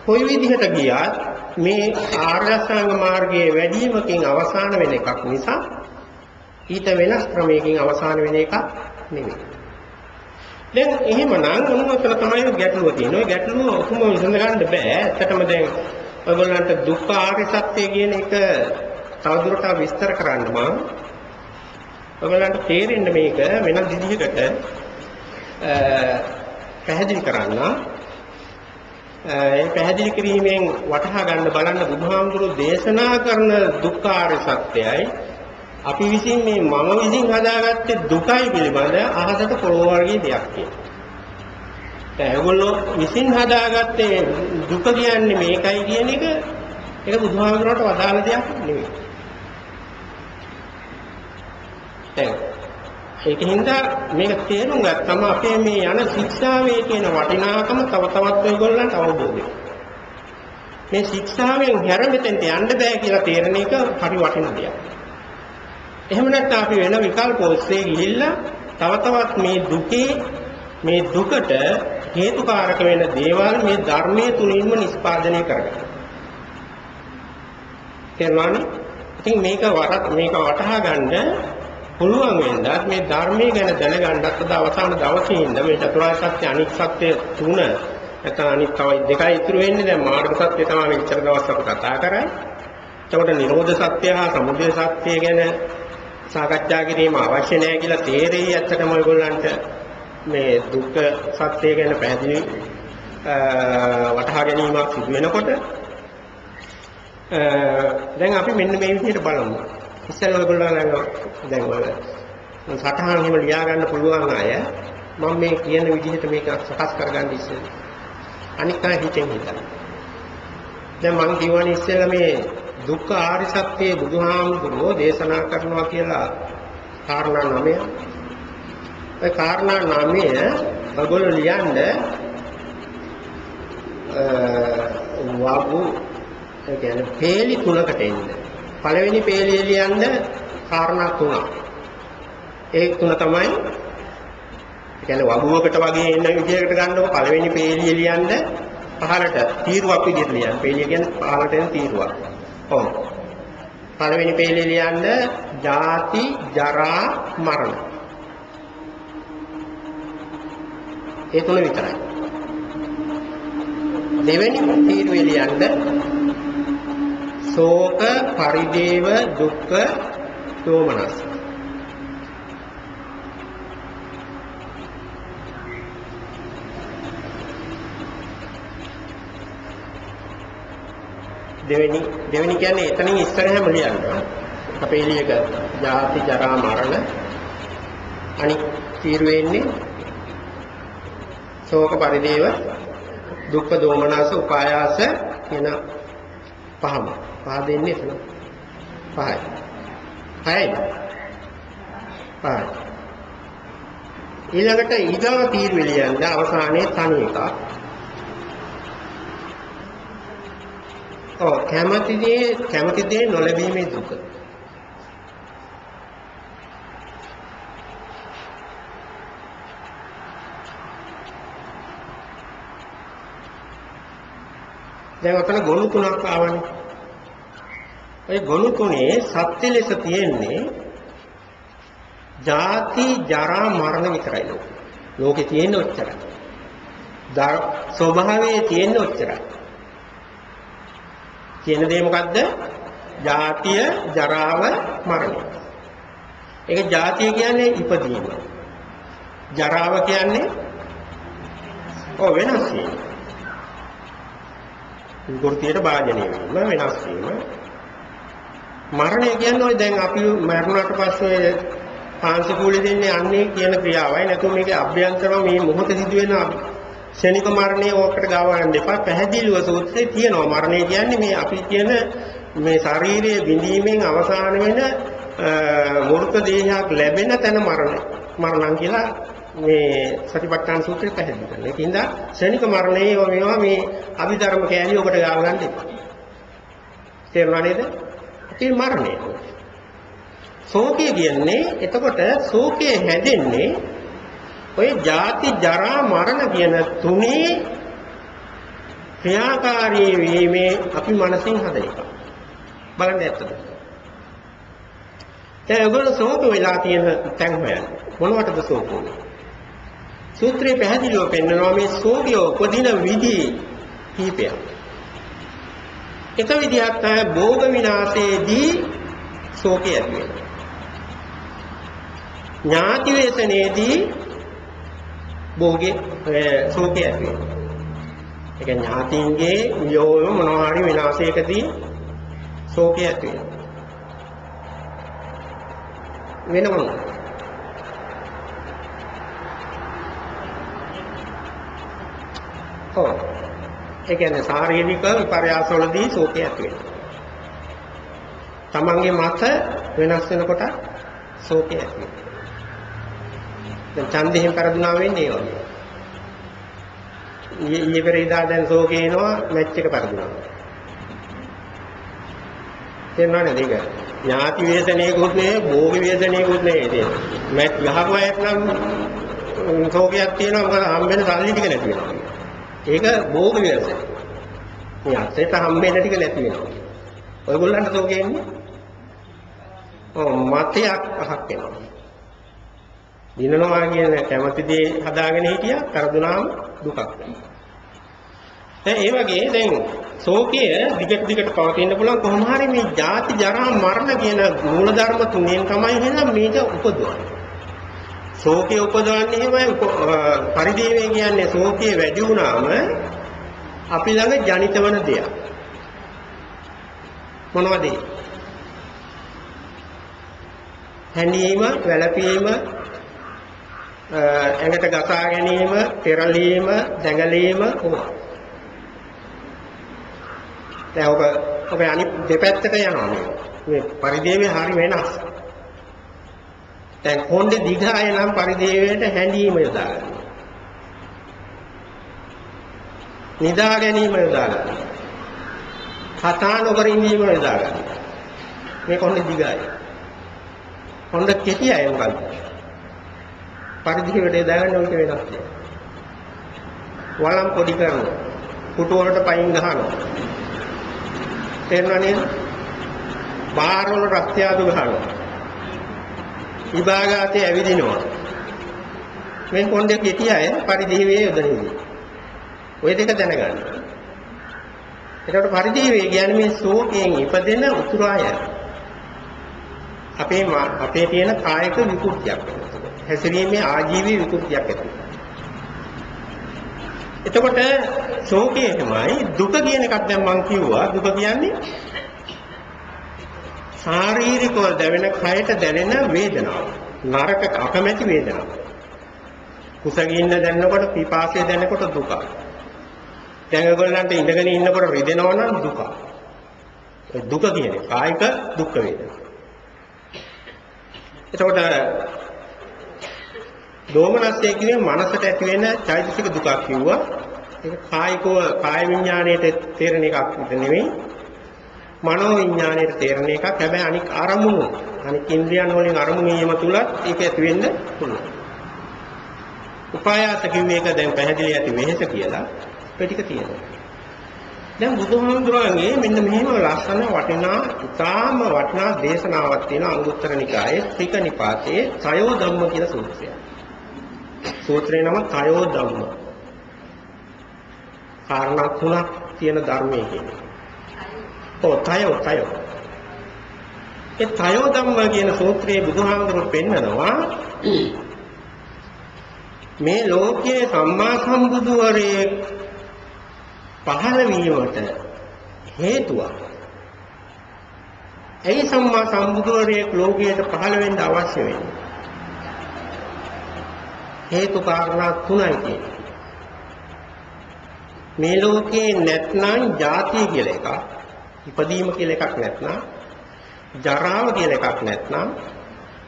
කොයි විදිහට ගියත් මේ ආර්ය අෂ්ටාංග මාර්ගයේ වැඩිමකින් අවසාන වෙන එකක් නිසා ඊට වෙනස් ක්‍රමයකින් අවසාන වෙන එකක් නෙවෙයි. දැන් එහෙමනම් මොනවතර තමයි ගැටලුව තියෙන්නේ. ඔය ගැටලුව ඔක්කොම විසඳ ගන්න බෑ. ඇත්තටම දැන් ඔයගොල්ලන්ට දුක්ඛ ආර්ය සත්‍ය කියන එක තවදුරටත් විස්තර කරන්න මම ඔයගොල්ලන්ට තේරෙන්න මේක වෙන විදිහකට පැහැදිලි කරන්න. ඒ පැහැදිලි කිරීමෙන් වටහා ගන්න බලන්න බුදුහාමුදුරුවෝ දේශනා කරන දුක්ඛ ආර්ය සත්‍යයයි අපි විසින් මේ මම විසින් හදාගත්තේ දුකයි පිළිබඳ අහසට පොළොව වර්ගයේ දෙයක් කියලා. දැන් ඒගොල්ලෝ විසින් හදාගත්තේ දුක කියන්නේ මේකයි කියන එක ඒක බුදුහාමුදුරුවන්ට වදාළ දෙයක් නෙවෙයි. දැන් ඒකින්ද මේක තේරුම් ගත්තම අපේ මේ යන ශික්ෂාවේ තියෙන වටිනාකම තව තවත් ඔයගොල්ලන්ට අවබෝධ වෙනවා. මේ ශික්ෂාවෙන් හැර මෙතෙන්ට යන්න බෑ කියලා තේරෙන එක හරි වටින දෙයක්. එහෙම නැත්නම් අපි වෙන විකල්ප ඔස්සේ ගිහිල්ලා තව තවත් මේ දුකට හේතුකාරක වෙන දේවල් මේ ධර්මයේ තුලින්ම නිස්පාදනය කරගන්න. තේරුණානේ? ඉතින් මේක වටහා ගන්න පුළුවන් වෙනදා මේ ධර්මයේ ගැන දැනගන්නත් අද අවසාන දවසේ ඉඳ මේ චතුරාර්ය සත්‍ය අනිත් සත්‍ය තුන නැත්නම් අනිත් තව දෙකයි ඉතුරු වෙන්නේ. දැන් මාර්ග සත්‍ය තමයි මෙච්චර දවස් අපි කතා කරන්නේ. එතකොට නිරෝධ සත්‍ය හා සමුදය සත්‍ය ගැන සාකච්ඡා කිරීම අවශ්‍ය නැහැ කියලා තේරෙයි. ඇත්තටම ඔයගොල්ලන්ට මේ දුක්ඛ සත්‍ය ගැන පැහැදිලි වටහා ගැනීමක් සිදු වෙනකොට දැන් අපි මෙන්න මේ විදිහට බලමු. ඉස්සෙල්ලා ඔයගොල්ලෝ දැන් ඔය සටහන් එහෙම ලියා ගන්න පුළුවන් අය මම මේ කියන විදිහට මේක සකස් කරගන්න ඉස්සෙල්ලා අනික් අය හිතෙන් හිතන්න. දැන් මම කියවනේ ඉස්සෙල්ලා මේ දුක්ඛ ආර්ය සත්‍ය බුදුහාමුදුරුවෝ දේශනා කරනවා කියලා කාරණා 9. ඒ කාරණා 9 ඔයගොල්ලෝ ලියන්න වගු ඒ කියන්නේ පේලි තුනකට එන්න. පළවෙනි පේලිය ලියන්න කාරණා 3. ඒ තුන තමයි කියන්නේ වගුවකට වගේ එන විදිහකට ගන්නකො පළවෙනි පේලිය ලියන්න පහළට තීරුවක් විදිහට ලියන්න. පේලිය කියන්නේ පහළට එන තීරුවක්. ඔව්. පළවෙනි පේලිය ලියන්න ජාති ජරා මරණ. ඒ තුන විතරයි. දෙවෙනි තීරුවේ ලියන්න ශෝක පරිදේව දුක්ඛ දෝමනස්. දෙවෙනි කියන්නේ එතනින් ඉස්සරහම ලියන්න. අපේ එළියක ජාති ජරා මරණ අනිත් තීරුවේ ඉන්නේ ශෝක පරිදේව දුක්ඛ දෝමනස උපායාස කියන පහම. පහ දෙන්නේ එතන. පහයි. ඊළඟට ඊගාව තීරුවේ ලියන්න අවසානයේ තනි එකක්. කැමති දේ නොලැබීමේ දුක. දැන් ඔතන ගොනු තුනක් ආවනේ. ඒ ගොනු තුනේ සත්‍ය ලෙස තියෙන්නේ ජාති ජරා මරණ විතරයි ලෝකේ. ලෝකේ තියෙන්නේ ඔච්චරයි. ස්වභාවයේ තියෙන්නේ ඔච්චරයි. කියන දේ මොකද්ද? ජාතිය, ජරාව, මරණය. ඒක ජාතිය කියන්නේ ඉපදීම. ජරාව කියන්නේ වෙනස් වීම. විකෘතියට භාජනය වීම, වෙනස් වීම. මරණය කියන්නේ දැන් අපි මරණයට පස්සේ පාංශකූලෙ දෙන්නේ අන්නේ කියන ක්‍රියාවයි. නැතුව මේකේ අභ්‍යන්තරව මේ මොහොතේ සිදුවෙන ශනික මරණය ඕකට ගාවන්න එපා. පැහැදිලිව සූත්‍රයේ තියෙනවා මරණය කියන්නේ මේ අපි කියන මේ ශාරීරික බිඳීමෙන් අවසාන වෙන මූර්ත දේහයක් ලැබෙන තැන මරණම් කියලා මේ සතිපට්ඨාන සූත්‍රයේ පැහැදිලි කරනවා. ඒකින්ද ශනික මරණය මේවා මේ අභිධර්ම කෑලි ඔකට ගාව ගන්න එපා. තේරුණා නේද? ඒ මරණය. ශෝකය කියන්නේ එතකොට ශෝකය හැදෙන්නේ ඔය ජාති ජරා මරණ කියන තුනේ ක්‍රියාකාරී වීමේ අපි මනසින් හදන එක. බලන්න ඇත්තද? දැන් ඔයගොල්ලෝ ශෝක වෙලා තියෙන තැන් හොයන්න. මොනවටද ශෝක උනේ? සූත්‍රයේ පැහැදිලිව පෙන්නනවා මේ ශෝකය උපදින විදි කීපයක්. එක විදිහක් තමයි භෝග විනාශයේදී ශෝකය ඇති වෙනවා. ඥාති වේසනයේදී භෝගේ ශෝකය ඇති වෙනවා. ඒක ඥාතින්ගේ යෝම මොනවා හරි විනාශයකදී ශෝකය ඇති වෙනවා. වෙනවද? ඔව්. ඒ කියන්නේ ශාරීරික විපර්යාසවලදී ශෝකය ඇති වෙනවා. තමන්ගේ මත වෙනස් වෙනකොට ශෝකය ඇති වෙනවා. දැන් ඡන්දයෙන් කරදුනා වෙන්නේ ඒ වගේ. ඊයේ පෙරේදා දැන් ශෝකේ එනවා මැච් එක කරදුනා. තේරුණානේ දෙක. ඥාති වේදනේකුත් නෙවෙයි භෝග වේදනේකුත් නෙවෙයි තියෙන්නේ. මැච් ගහපුවාට නම් ශෝකයක් තියෙනවා මොකද හම්බෙන්න සල්ලි ටික නැති වෙනවා. ඒක භෝග වේදනය. මේ අතේට හම්බෙන්න ටික නැති වෙනවා. ඔයගොල්ලන්ට ශෝකේ එන්නේ මතයක් පහක් වෙනවා. දිනනවා කියන කැමැති දේ හදාගෙන හිටියා කරදුනාම දුකක් වෙනවා. දැන් ඒ වගේ දැන් ශෝකය දිගට පවතින්න පුළුවන් කොහොම හරි මේ ජාති ජරා මරණ කියන මූල ධර්ම තුනෙන් තමයි එහෙනම් මේක උපදවන්නේ. ශෝකය උපදවන්නේ එහෙමයි පරිදේවය කියන්නේ ශෝකය වැඩි වුණාම අපි ළඟ ජනිත වන දෙයක්. මොනවද ඒ? හැඬීම, වැළපීම, ඇඟට ගසා ගැනීම, පෙරලීම, දැඟලීම කොහොමද? දැන් ඔබ අනිත් දෙපැත්තට යනවා මේ පරිදේවේ හරි වෙනස්. දැන් කොණ්ඩේ දිගාය නම් පරිදේවයට හැඬීම යොදා ගන්නවා. නිදා ගැනීම යොදා ගන්නවා. කතා නොකර ඉඳීම යොදා ගන්නවා. මේ කොණ්ඩේ දිගාය. කොණ්ඩ කෙටියයි මොකද? පරිදේවයට යොදා ගන්න ඕක වෙනස් දෙයක්. වළම් පොඩි කරනවා. කුටු වලට පයින් ගහනවා. තේරුණා නේද? බාහිර වල රක්තියාදු ගහනවා. විභාගාතේ ඇවිදිනවා. මේ කොණ්ඩේ කෙටියයි පරිදේවයේ යොදන්නේ. ඔය දෙක දැනගන්න. ඒකට පරිදේවයේ කියන්නේ මේ ශෝකයෙන් ඉපදෙන උතුරාය. අපේ තියෙන කායික විකෘතියක්. හැසිරීමේ ආජීවී විකෘතියක් ඇති. එතකොට ශෝකය තමයි දුක කියන එකක් දැන් මම කිව්වා. දුක කියන්නේ ශාරීරිකව දැවෙන කයට දැනෙන වේදනාව. නරක අකමැති වේදනාව. කුසගින්න දැනනකොට පිපාසය දැනනකොට දුක. දැන් ඔයගොල්ලන්ට ඉඳගෙන ඉන්නකොට රිදෙනවා නම් දුක. ඒ දුක කියන්නේ කායික දුක් වේදනා. එතකොට දෝමනස්ය කියන්නේ මනසට ඇති වෙන චෛතසික දුකක් කිව්වා. ඒක කායිකව කාය විඥාණයට තේරෙන එකක් නෙවෙයි. මනෝ විඥාණයට තේරෙන එකක්. හැබැයි අනික් අරමුණු අනික් ඉන්ද්‍රියන් වලින් අරමුණු වීම තුලත් ඒක ඇති වෙන්න පුළුවන්. උපායාස කිව්වේ ඒක දැන් පැහැදිලි ඇති වෙහෙස කියලා. ඒ ටික තියෙනවා. දැන් බුදුහාමුදුරන්ගේ මෙන්න මෙහෙම ලස්සන වටිනා ඉතාම වටිනා දේශනාවක් තියෙනවා අංගුත්තර නිකායේ ත්‍රික නිපාතයේ සයෝ ධම්ම කියලා සූත්‍රය. සූත්‍රේ නම තයෝ ධම්ම. කාරණා තුනක් තියෙන ධර්මයේ කියන්නේ. තයෝ. ඒ තයෝ ධම්ම කියන සූත්‍රයේ බුදුහාමුදුරුවෝ පෙන්නනවා මේ ලෝකයේ සම්මා සම්බුදුවරේ පහළ වීමට හේතුවක්. ඒ සම්මා සම්බුදුවරේ ලෝකයට පහළ වෙන්න අවශ්‍ය වෙන්නේ. හේතු කාරණා තුනයි තියෙන්නේ. මේ ලෝකේ නැත්නම් ජාතිය කියලා එකක්, ඉපදීම කියලා එකක් නැත්නම්, ජරාව කියලා එකක් නැත්නම්,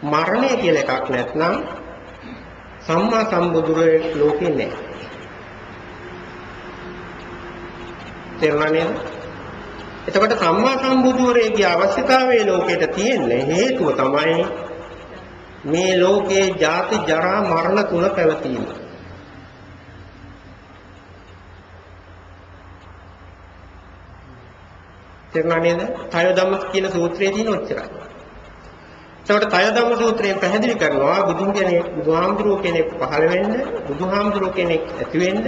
මරණය කියලා එකක් නැත්නම් සම්මා සම්බුදුරේ ලෝකේ නැහැ. තේරුණා නේද? එතකොට සම්මා සම්බුදුරේගේ අවශ්‍යතාවයේ ලෝකෙට තියෙන හේතුව තමයි මේ ලෝකේ ජාති ජරා මරණ තුන පැවතීම. තේරුණා නේද? තය ධම්ම කියන සූත්‍රයේ තියෙන ඔච්චරයි. ඒකට තය ධම්ම සූත්‍රයෙන් පැහැදිලි කරනවා බුදුහාමුදුරුවෝ කෙනෙක් පහළ වෙන්න, බුදුහාමුදුරුවෝ කෙනෙක් ඇති වෙන්න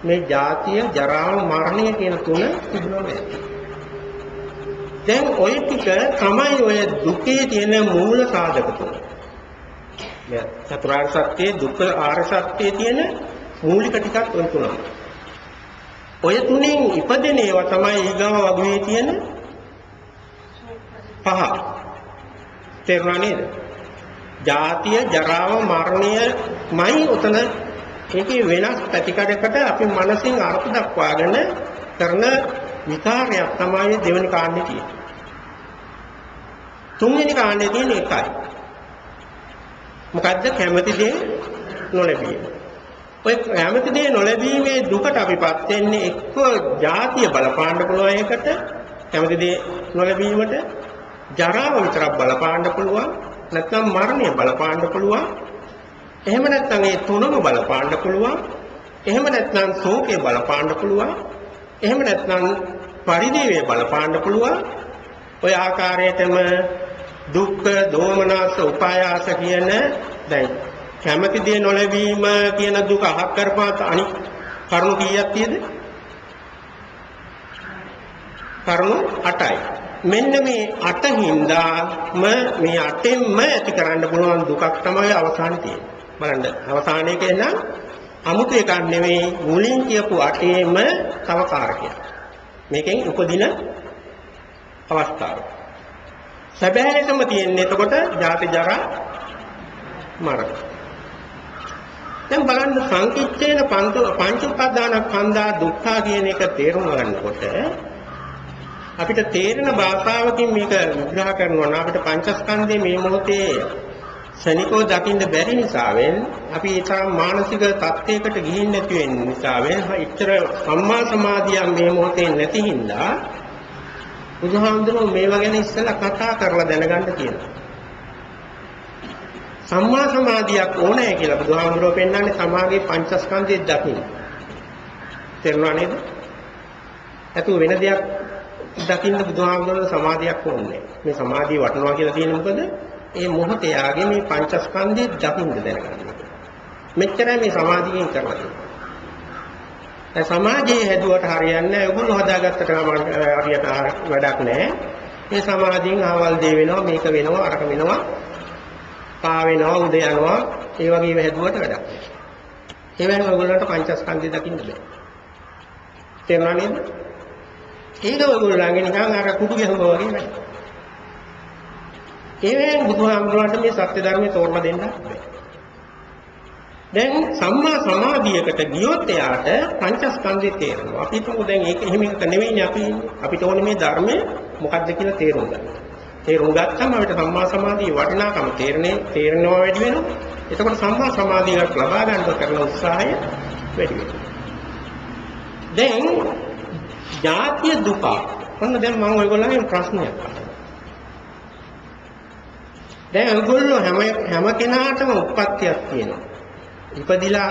මේ ජාතිය ජරාව මරණය කියන තුන තිබුණම ඇති. දැන් ඔය ටික තමයි ඔය දුකේ තියෙන මූල සාධක තුන. චතුරාර්ය සත්‍යයේ දුක්ඛ ආර්ය සත්‍යයේ තියෙන මූලික ටිකක් ඔය තුනයි. ඔය තුنين ඉපදෙන ඒවා තමයි ඊගාව වගේ තියෙන පහ. තේරුණා නේද? ජාතිය, ජරාව, මරණයමයි උතන ඒකේ වෙනස් පැතිකඩකට අපි මනසින් අර්ථ දක්වාගෙන කරන විකාරයක් තමයි දෙවෙනි කාණ්ඩේ තියෙන්නේ. තුන්වෙනි කාණ්ඩේ තියෙන එකයි. මොකද්ද? කැමැති දේ නොලැබීම. ඔය කැමැති දේ නොලැබීමේ දුකට අපිපත් වෙන්නේ එක්ක ජාතිය බලපාන්න පුළුවන් එකට, කැමැති දේ නොලැබීමට ජරාව විතරක් බලපාන්න පුළුවන්, නැත්නම් මරණය බලපාන්න පුළුවන්. එහෙම නැත්නම් ඒ තුනම බලපාන්න පුළුවන්. එහෙම නැත්නම් ශෝකය බලපාන්න පුළුවන්. එහෙම නැත්නම් පරිදේවය බලපාන්න පුළුවන්. ඔය ආකාරයටම දුක්ඛ, දෝමනස, උපායාස කියන දැන් කැමැති දේ නොලැබීම කියන දුක අහක් කරපාත අනික් කරුණු කීයක් තියෙද? කරුණු 8යි. මෙන්න මේ 8 හින්දාම මේ 8ෙන්ම ඇති කරන්න පුළුවන් දුකක් තමයි අවසානයේ තියෙන්නේ. බලන්න අවසානයේ කියනවා අමුතු එකක් නෙවෙයි, මුලින් කියපු 8ෙම තව කාරකයක්. මේකෙන් උපදින අවස්ථාව. සැබෑටම තියෙන්නේ එතකොට ජාති, ජරා, මරණ. දැන් බලන්න සංකිච්ඡේන පංච උපාදානස්කන්ධා දුක්ඛ කියන එක තේරුම් ගන්නකොට අපිට තේරෙන භාෂාවකින් මේක විග්‍රහ කරනවා නම් අපිට පංචස්කන්ධයේ මේ මොහොතේ ශනිකව දකින්න බැරි නිසාවෙන් අපි ඒ තරම් මානසික තත්ත්වයකට ගිහින් නැති වෙන නිසාවෙන් ඉතර සම්මා සමාධිය මේ මොහොතේ නැති හින්දා බුදුහාමුදුරුවෝ මේවා ගැන ඉස්සෙල්ලා කතා කරලා දැනගන්න කියනවා. සම්මා සමාධියක් ඕනේ කියලා බුදුහාමුදුරුවෝ පෙන්නන්නේ සමාගයේ පංචස්කන්ධය දකින්න. තේරුණා නේද? අතු වෙන දෙයක් දකින්න බුදුහාමුදුරුවෝ සමාධියක් ඕනේ. මේ සමාධිය වටනවා කියලා තියෙන්නේ මොකද? ඒ මොහොතේ ආගේ මේ පංචස්කන්ධය දකින්න දැනගන්න. මෙච්චරයි මේ සමාධියෙන් කරලා තියෙන්නේ. ඒ සමාධිය හැදුවට හරියන්නේ නැහැ. ඒගොල්ලෝ හදාගත්තට හරියට වැඩක් නැහැ. මේ සමාධියෙන් ආවල් දේ වෙනවා, මේක වෙනවා, අරක වෙනවා. පා වෙනවා, උද යනවා. ඒ වගේ ඒවා හැදුවට වැඩක් නැහැ. ඒ වෙනම ඔයගොල්ලන්ට පංචස්කන්ධය දකින්න බෑ. තේරුණා නේද? ඒක ඔයගොල්ලන්ගේ නිකන් අර කුඩු ගැහුවා වගේ වැඩක්. ඒ වෙලාවෙන් බුදුහාමුදුරන්ට මේ සත්‍ය ධර්මයේ තෝරලා දෙන්න බෑ. දැන් සම්මා සමාධියකට ගියොත් එයාට පංචස්කන්ධය තේරෙනවා. අපි හිතමු දැන් ඒක එහෙම එක නෙවෙයිනේ අපි ඉන්නේ. අපිට ඕනේ මේ ධර්මය මොකක්ද කියලා තේරුම් ගන්න. තේරුම් ගත්තම අපිට සම්මා සමාධියේ වටිනාකම තේරෙනවා වැඩි වෙනවා. එතකොට සම්මා සමාධියක් ලබා ගන්න කරන උත්සාහය වැඩි වෙනවා. දැන් ජාතිය දුක. ඔන්න දැන් මම ඔයගොල්ලන්ගෙන් ප්‍රශ්නයක් අහනවා. දැන් ඔයගොල්ලෝ හැම කෙනාටම උප්පත්තියක් තියෙනවා. ඉපදිලා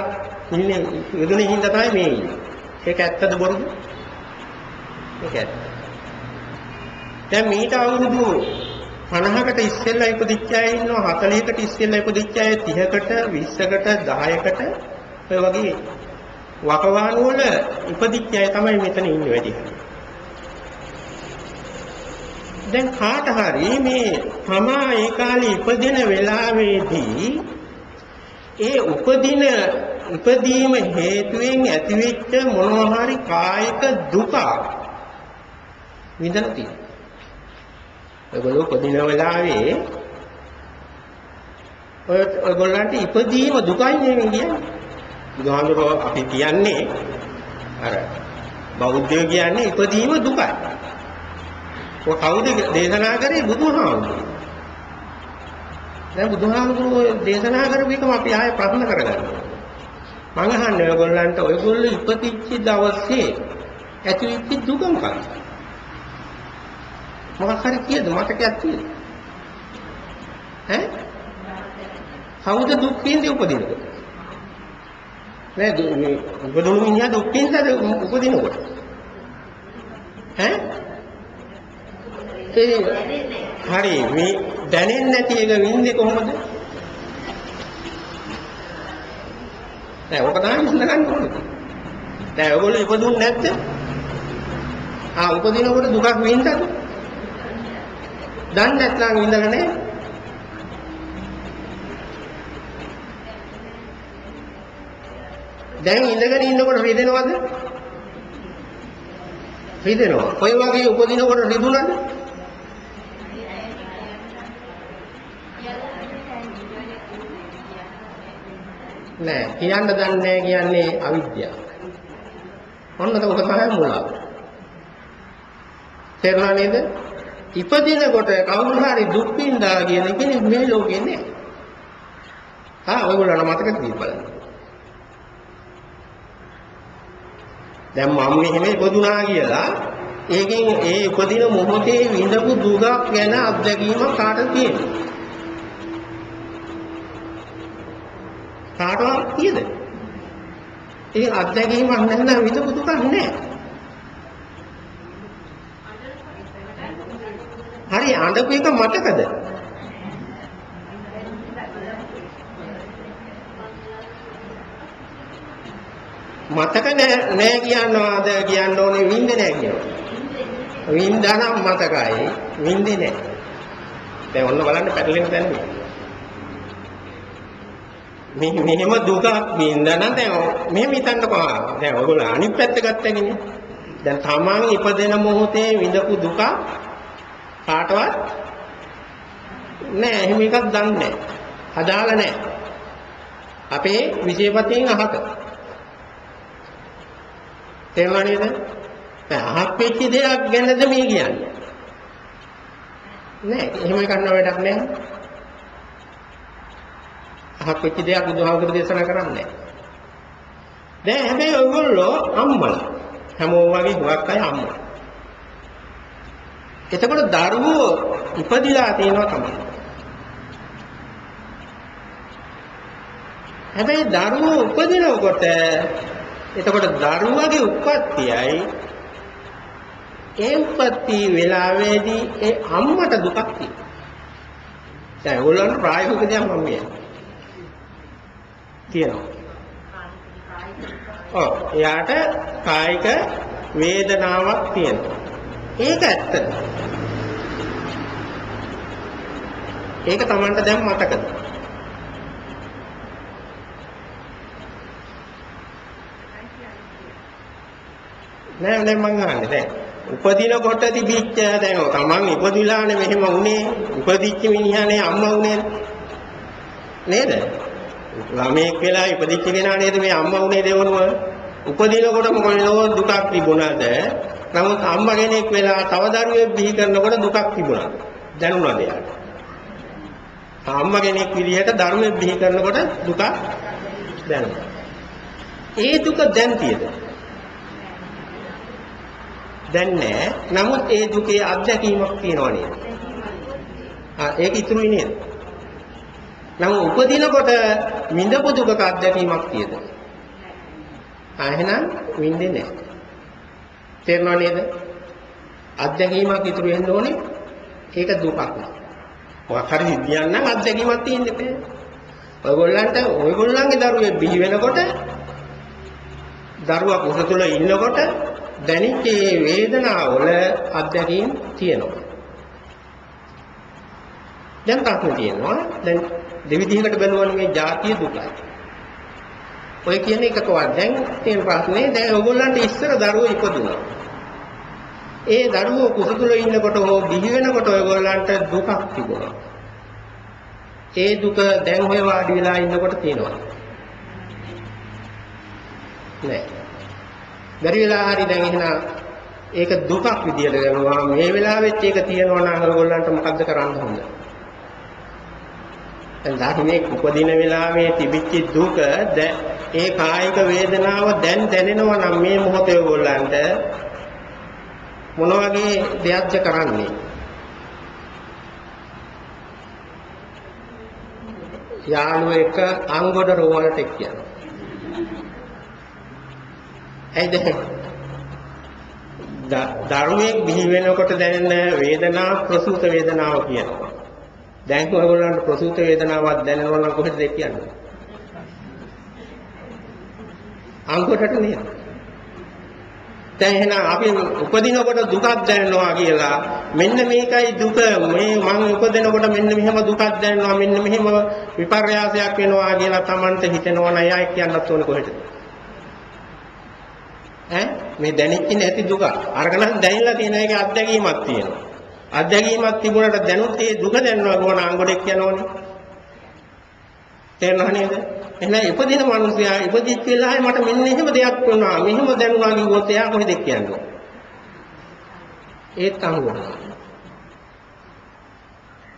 ඉන්නේ යදුනේ හින්දා තමයි මේ ඉන්නේ. ඒක ඇත්තද බොරුද? ඒක ඇත්ත. දැන් මීට අවුරුදු 50කට ඉස්සෙල්ලා ඉපදිච්ච අය ඉන්නවා, 40කට ඉස්සෙල්ලා ඉපදිච්ච අය 30කට 20කට 10කට ඔය වගේ වකවානු වල ඉපදිච්ච අය තමයි මෙතන ඉන්නේ වැඩි. දැන් කාට හරි මේ තමා ඒ කාලේ ඉපදින වෙලාවේදී ඒ ඉපදීම හේතුවෙන් ඇතිවෙච්ච මොනවා හරි කායික දුක විඳලා තියෙනවා. ඔයගොල්ලෝ ඉපදින වෙලාවේ ඔයගොල්ලන්ට ඉපදීම දුකයි නෙවෙයි කියන්නේ. බුදුහාමුදුරුවෝ අපි කියන්නේ අර බෞද්ධයෝ කියන්නේ ඉපදීම දුකයි. ඔය කවුද දේශනා කරේ? බුදුහාමුදුරුවෝ. දැන් බුදුහාමුදුරුවෝ දේශනා කරපු එකම අපි ආයෙ ප්‍රශ්න කරගන්නවා. මම අහන්නේ ඔයගොල්ලන්ට ඔයගොල්ලෝ ඉපදිච්ච දවසේ ඇතිවෙච්ච දුක මොකක්ද? මොකක් හරි කියද මතකයක් තියෙද? ඈ? කවුද දුක් විඳින්නේ උපදිනකොට? නේද මේ උපදිනු මිනිහා දුක් විඳින්නද උපදිනකොට? ඈ? ඒ හරි මේ දැනෙන්නේ නැති එක විඳින්නේ කොහොමද? දැන් ඔක තමයි විසඳ ගන්න ඕනේ. දැන් ඔයගොල්ලෝ ඉපදුන්නේ නැද්ද? උපදිනකොට දුකක් විඳින්නද? දන්නේ නැත්නම් විඳලා නැහැ. දැන් ඉඳගෙන ඉන්නකොට රිදෙනවද? රිදෙනවා. ඔය වගේ උපදිනකොට රිදුනද? නෑ කියන්න දන්නේ නෑ කියන්නේ අවිද්‍යාව. ඔන්න ඒක තමයි මුලාව. තේරුණා නේද? ඉපදිනකොට කවුරු හරි දුක් විඳා කියන කෙනෙක් මේ ලෝකේ නෑ. ඔයගොල්ලන්ට මතක තියන්න බලන්න. දැන් මම මෙහෙම ඉපදුනා කියලා ඒකෙන් ඒ උපදින මොහොතේ විඳපු දුකක් ගැන අත්දැකීමක් කාටද තියෙන්නේ? කාටවත් තියෙද? ඒ අත්දැකීමක් නැත්නම් විඳපු දුකක් නැහැ. හරි අඬපු එක මතකද? මතක නෑ කියනවාද කියන්න ඕනේ විඳින්නේ නෑ කියනවා. විඳනනම් මතකයි විඳින්නේ නෑ. දැන් ඔන්න බලන්න පැටලෙන තැන මෙහෙම දුකක් විඳනනම් දැන් මෙහෙම හිතන්නකෝ. දැන් ඔයගොල්ලෝ අනිත් පැත්ත ගත්තගෙන දැන් තමන් ඉපදෙන මොහොතේ විඳපු දුක කාටවත් නෑ. එහෙම එකක් දන්නේ නෑ. අදාළ නෑ. අපේ විජේපතින් අහක තේරුණා නේද? දැන් අහක් වෙච්ච දෙයක් ගැනද මේ කියන්නේ? නෑ එහෙම කරන්න වැඩක් නෑ. අහක් වෙච්ච දෙයක් බුදුහාමුදුරු දේශනා කරන්නේ නෑ. දැන් හැබැයි ඔයගොල්ලෝ අම්මලා හැමෝම වගේ හුඟක් අය අම්මලා. එතකොට දරුවෝ ඉපදිලා තියෙනවා තමයි. හැබැයි දරුවෝ උපදිනකොට එතකොට දරුවගේ උප්පත්තියයි ඒ උප්පත්ති වෙලාවේදී ඒ අම්මට දුකක් තියෙනවා. දැන් ඕගොල්ලන්ට ප්‍රායෝගික දෙයක් මම කියනවා. එයාට කායික වේදනාවක් තියෙනවා. ඒක ඇත්ත. ඒක Tamanට දැන් මතකද? නෑ මං අහන්නේ දැන් උපදිනකොට තිබිච්ච දැන් තමන් ඉපදිලානේ මෙහෙම වුණේ ඉපදිච්ච මිනිහානේ අම්මා වුණේ නේද? ළමෙක් වෙලා ඉපදිච්ච කෙනා නේද මේ අම්මා වුණේ දෙවනුව. උපදිනකොට මොකද දුකක් තිබුණාද? නමුත් අම්මා කෙනෙක් වෙලා තව දරුවෙක් බිහි කරනකොට දුකක් තිබුණා. දැනුණාද එයාට? අම්මා කෙනෙක් විදිහට දරුවෙක් බිහි කරනකොට දුකක් දැනුණා. ඒ දුක දැන් තියෙද? දැන් නෑ. නමුත් ඒ දුකේ අත්දැකීමක් තියෙනවා නේද? ඒක ඉතුරුයි නේද? නමුත් උපදිනකොට විඳපු දුකක අත්දැකීමක් තියෙද? එහෙනම් විඳින්නේ නෑ. තේරෙනව නේද? අත්දැකීමක් ඉතුරු වෙන්න ඕනේ. ඒක දුකක් නෑ. මොකක් හරි සිද්ධියක් නම් අත්දැකීමක් තියෙන්න බෑ. ඔයගොල්ලන්ගේ දරුවෙක් බිහි වෙනකොට දරුවා කුස තුල ඉන්නකොට දැනිච්ච වේදනාවල අත්දැකීම් තියෙනවා. දැන් ප්‍රශ්න තියෙනවා. දැන් දෙවිදිහකට බලනවා මේ ජාතිය දුකයි. ඔය කියන්නේ එකකවත් දැන් තියෙන ප්‍රශ්නේ දැන් ඔයගොල්ලන්ට ඉස්සර දරුවෝ ඉපදුණා. ඒ දරුවෝ කුස තුල ඉන්නකොට හෝ බිහි වෙනකොට ඔයගොල්ලන්ට දුකක් තිබුණා. ඒ දුක දැන් ඔය වාඩි වෙලා ඉන්නකොට තියෙනවා. නෑ. බැරි වෙලා හරි දැන් එහෙනම් ඒක දුකක් විදියට ගන්නවා. මේ වෙලාවෙත් ඒක තියෙනවා නම් ඔයගොල්ලන්ට මොකද්ද කරන්න හොඳ? දැන් ධර්මයේ උපදින වෙලාවේ තිබිච්ච දුක ඒ කායික වේදනාව දැන් දැනෙනවා නම් මේ මොහොතේ ඔයගොල්ලන්ට මොන වගේ දෙයක්ද කරන්නේ? යාළුවෙක් අංගොඩ රෝවලට කියනවා. දරුවෙක් බිහි වෙනකොට දැනෙන වේදනාව ප්‍රසූත වේදනාව කියනවා. දැන් ඔයගොල්ලන්ට ප්‍රසූත වේදනාවක් දැනෙනවා නම් කොහෙද කියන්නේ? අංගොඩට නේද? දැන් එහෙනම් අපි උපදිනකොට දුකක් දැනෙනවා කියලා මෙන්න මේකයි දුක. මේ මම උපදිනකොට මෙන්න මෙහෙම දුකක් දැනෙනවා. මෙන්න මෙහෙම විපර්යාසයක් වෙනවා කියලා Tamanට හිතෙනවා නම් එයා කියන්නත් ඕනේ කොහෙද? මේ දැනෙච්ච නැති දුක අරගෙන දැනෙලා තියෙන එක අත්දැකීමක් තියෙනවා. අත්දැකීමක් තිබුණාට දැනුත් ඒ දුක දැනනවා ගෝණ අංගොඩෙක් කියනෝනේ. තේරෙනව නේද? එහෙනම් ඉපදින මිනිසයා ඉපදිච්ච වෙලාවේ මට මෙන්න එහෙම දෙයක් වුණා. මෙහෙම දැනුණා කිව්වොත් එයා කොහෙද කියන්නේ? ඒත් අහුවෙනවා.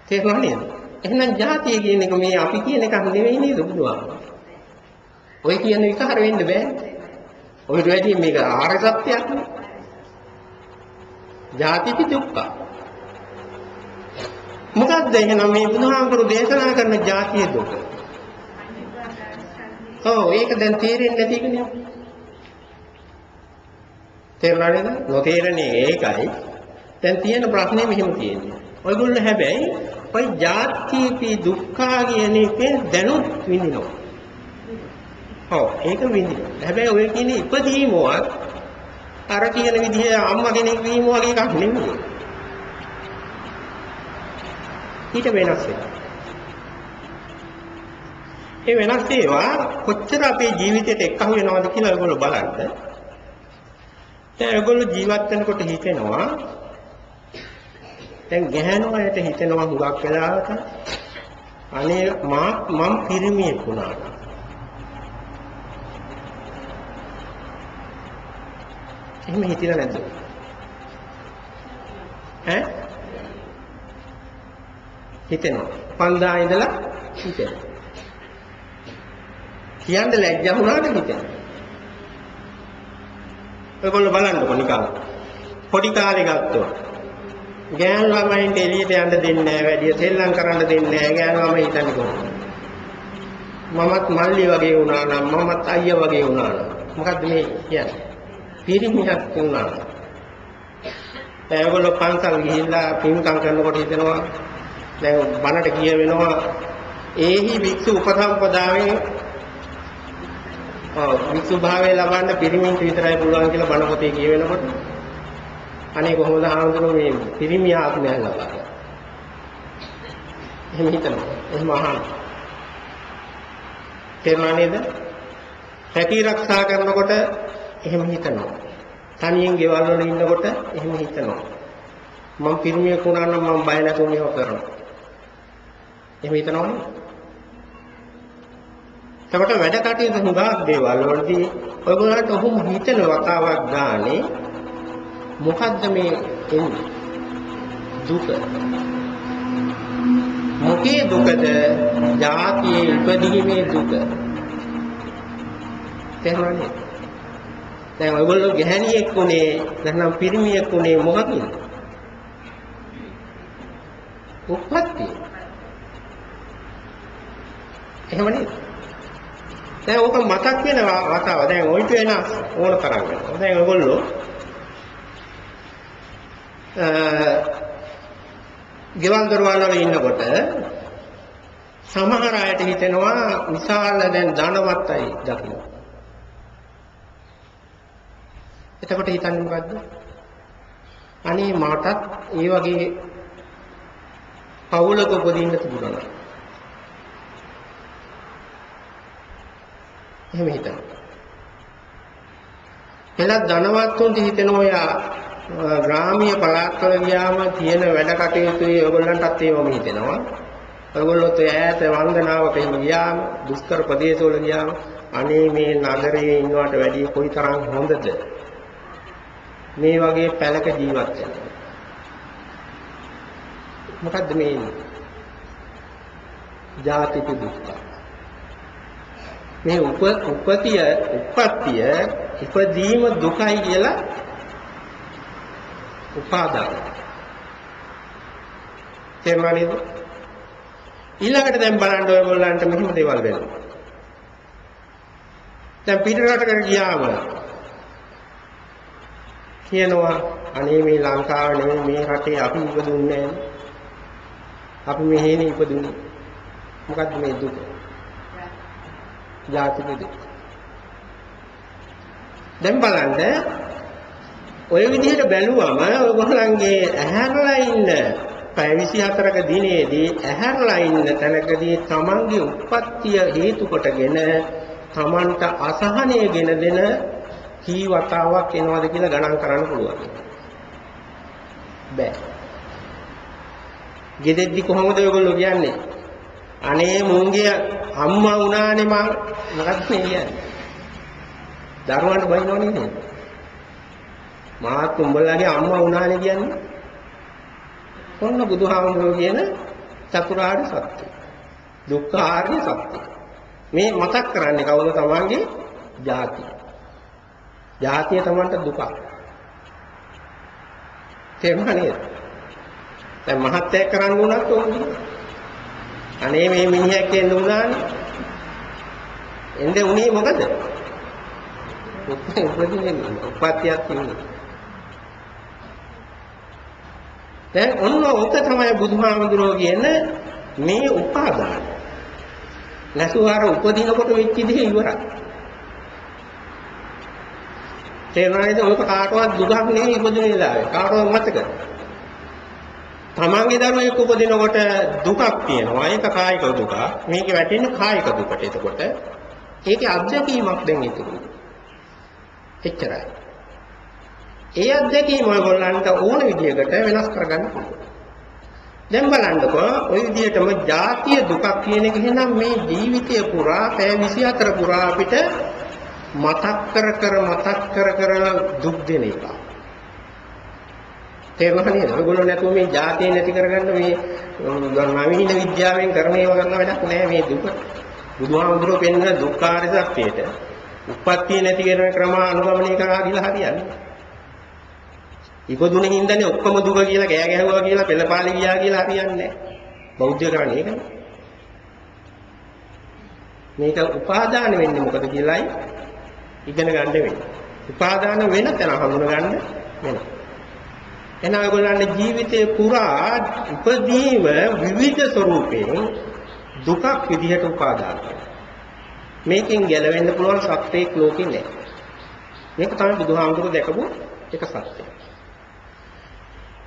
තේරුණා නේද? එහෙනම් ජාතිය කියන එක මේ අපි කියන එකක් නෙවෙයි නේද බුදුහාමුදුරුවෝ? ඔය කියන විකාර වෙන්න බෑ. ඔයිට වැඩි මේක ආර්ය සත්‍යයක් නේ. ජාතිපි දුක්ඛ. මොකක්ද එහෙනම් මේ බුදුහාමුදුරුවෝ දේශනා කරන ජාතිය දුක? ඔව් ඒක දැන් තේරෙන්නේ නැති එකනේ. තේරුණා නේද? නොතේරෙන්නේ ඒකයි. දැන් තියෙන ප්‍රශ්නේ මෙහෙම තියෙන්නේ. ඔයගොල්ලෝ හැබැයි ඔය ජාතිපි දුක්ඛ කියන එකෙන් දැනුත් විඳිනවා. ඔව් ඒක විඳිනවා. හැබැයි ඔය කියන්නේ ඉපදීමවත් අර කියන විදිහේ අම්මා කෙනෙක් වීම වගේ එකක් නෙමෙයි. ඊට වෙනස් එකක්. ඒ වෙනස් ඒවා කොච්චර අපේ ජීවිතයට එක්කහු වෙනවද කියලා ඔයගොල්ලෝ බලන්න. දැන් ඔයගොල්ලෝ ජීවත් වෙනකොට හිතෙනවා දැන් ගැහැණු අයට හිතෙනවා හුඟක් වෙලාවට අනේ මම පිරිමියෙක් වුණා. එහෙම හිතලා නැද්ද? ඈ? හිතෙනවා. 5000 ඉඳලා හිතෙනවා. කියන්න ලැජ්ජා වුණාට හිතෙනවා. ඔයගොල්ලෝ බලන්නකො නිකන්. පොඩි කාලේ ගත්තොත් ගෑනු ළමයින්ට එළියට යන්න දෙන්නේ නැහැ, වැඩි සෙල්ලම් කරන්න දෙන්නේ නැහැ. ගෑනු ළමයි හිතන්නේ කොහොමද? මමත් මල්ලි වගේ වුණා නම්, මමත් අයියා වගේ වුණා නම්. මොකද්ද මේ කියන්නේ? පිරිමියක් වුණා. දැන් ඔයගොල්ලෝ පන්සල් ගිහිල්ලා පින්කම් කරනකොට හිතනවා දැන් බණට කිය වෙනවා ඒහි වික්ෂු උපසම්පදාවේ වික්ෂු භාවය ලබන්න පිරිමින්ට විතරයි පුළුවන් කියලා බණ පොතේ කිය වෙනකොට අනේ කොහොමද ආන්දරෝ මේ පිරිමි ආත්මය ලබන්නේ? එහෙම හිතනවා. එහෙම අහනවා. තේරුණා නේද? රැකී ආරක්ෂා කරනකොට එහෙම හිතනවා. තනියෙන් ගෙවල් වල ඉන්නකොට එහෙම හිතනවා. මම පිරිමියෙක් වුණා නම් මම බය නැතුව මේව කරනවා. එහෙම හිතනවනේ. එතකොට වැඩ කටයුතු හුඟක් දේවල් වලදී ඔයගොල්ලන්ට ඔහොම හිතන වතාවක් ගානේ මොකද්ද මේ එන්නේ? දුක. මොකේ දුකද? ජාතියේ ඉපදීමේ දුක. තේරුණානේ? දැන් ඔයගොල්ලෝ ගැහණියෙක් උනේ නැත්නම් පිරිමියෙක් උනේ මොකකින්ද? උප්පත්තිය. එහෙම නේද? දැන් ඕක මතක් වෙන වතාව දැන් ඔයිට වෙන ඕන තරම් වෙනවා. දැන් ඔයගොල්ලෝ ගෙවල් දොරවල් වල ඉන්නකොට සමහර අයට හිතෙනවා විශාල දැන් ධනවත් අය දකින්න. එතකොට හිතන්නේ මොකද්ද? අනේ මාටත් ඒ වගේ පවුලක උපදින්න තිබුණා. එහෙම හිතනවා. එලා ධනවත්තුන්ට හිතෙනවා යා ග්‍රාමීය පළාත්වල ගියාම තියෙන වැඩ කටයුතුයි ඔයගොල්ලන්ටත් ඒවම හිතෙනවා. ඔයගොල්ලොත් ඈත වන්දනාවක එහෙම ගියාම දුෂ්කර ප්‍රදේශවල ගියාම අනේ මේ නගරයේ ඉන්නවට වැඩිය කොයිතරම් හොඳද මේ වගේ පැලක ජීවත් වෙන්න. මොකද්ද මේ ජාතික දුක්ඛ? මේ උප්පත්තිය ඉපදීම දුකයි කියලා උපාදාන. තේරුණාද? ඊළඟට දැන් බලන්න ඔයගොල්ලන්ට මෙහෙම දේවල් වෙනවා. දැන් පිටරටකට ගියාම කියනවා අනේ මේ ලංකාව නෙමෙයි මේ රටේ අපි ඉපදුන්නේ නැහැ. අපි මෙහෙනේ ඉපදුනේ. මොකද්ද මේ දුක? ජාතික දුක. දැන් බලන්න ඔය විදිහට බැලුවම ඔයගොල්ලන්ගේ ඇහැරලා ඉන්න පැය 24ක දිනේදී ඇහැරලා ඉන්න තැනකදී තමන්ගේ උප්පත්තිය හේතු කොටගෙන තමන්ට අසහනය ගෙන දෙන කී වතාවක් එනවද කියලා ගණන් කරන්න පුළුවන්. බෑ. ගෙදෙද්දි කොහොමද ඔයගොල්ලෝ කියන්නේ? අනේ මුංගේ අම්මා වුණානේ මං මොකක්ද මේ කියන්නේ? දරුවන්ට බයිනවනේ නේද? මාත් උඹලාගේ අම්මා වුණානේ කියන්නේ. කොන්න බුදුහාමුදුරුවෝ කියන චතුරාර්ය සත්‍ය. දුක්ඛාර්ය සත්‍ය. මේ මතක් කරන්නේ කවුද? තමන්ගේ ජාතිය. ජාතිය තමන්ට දුක. තේරුණා නේද? දැන් මහත්ය කරන්න උනත් ඕනේ. අනේ මේ මිනිහා කියන්න උනානේ. එnde උනේ මොකද? උපත්තියක් තියුනේ. දැන් ඔන්න ඔක තමයි බුදුහාමුදුරුවෝ කියන මේ උපාදාන. නැසුවාර උපදිනකොට වෙච්ච දේ ඉවරයි. තේරුණාද? ඔක කාටවත් දුකක් නෙවෙයි ඉපදුනේ දාවේ. කාටවත් මතකද? තමන්ගේ දරුවෙක් උපදිනකොට දුකක් තියෙනවා. ඒක කායික දුක. මේක වැටෙන්නේ කායික දුකට. එතකොට ඒකේ අත්දැකීමක් දැන් ඉතුරුයි. එච්චරයි. ඒ අත්දැකීම ඔයගොල්ලන්ට ඕන විදිහකට වෙනස් කරගන්න පුළුවන්. දැන් බලන්නකෝ ওই විදිහටම ජාතිය දුකක් කියන එක එහෙනම් මේ ජීවිතය පුරා පැය 24 පුරා අපිට මතක් කර දුක් දෙන එක. තේරුණා නේද? ඔයගොල්ලෝ නැතුව මේ ජාතිය නැති කරගන්න මේ නවීන විද්‍යාවෙන් කරන ඒවා කරන වැඩක් නෑ මේ දුක. බුදුහාමුදුරුවෝ පෙන්වන දුක්ඛාරය සත්‍යයට උප්පත්තිය නැති කරන ක්‍රම අනුගමනය කරා කියලා හරියන්නේ. ඉපදුනේ හින්දානේ ඔක්කොම දුක කියලා කෑ ගැහුවා කියලා පෙළපාලි ගියා කියලා හරියන්නේ නෑ. බෞද්ධය කරන්නේ ඒකනේ. මේක උපාදාන වෙන්නේ මොකද කියලායි ඉගෙන ගන්න වෙන්නේ. උපාදාන වෙන තැන හඳුන ගන්න වෙනවා. එහෙනම් ඔයගොල්ලන්ගේ ජීවිතේ පුරා ඉපදීම විවිධ ස්වරූපයෙන් දුකක් විදිහට උපාදාන කරනවා. මේකෙන් ගැලවෙන්න පුළුවන් සත්‍යයක් ලෝකේ නැහැ. මේක තමයි බුදුහාමුදුරුවෝ දැකපු එක සත්‍යය.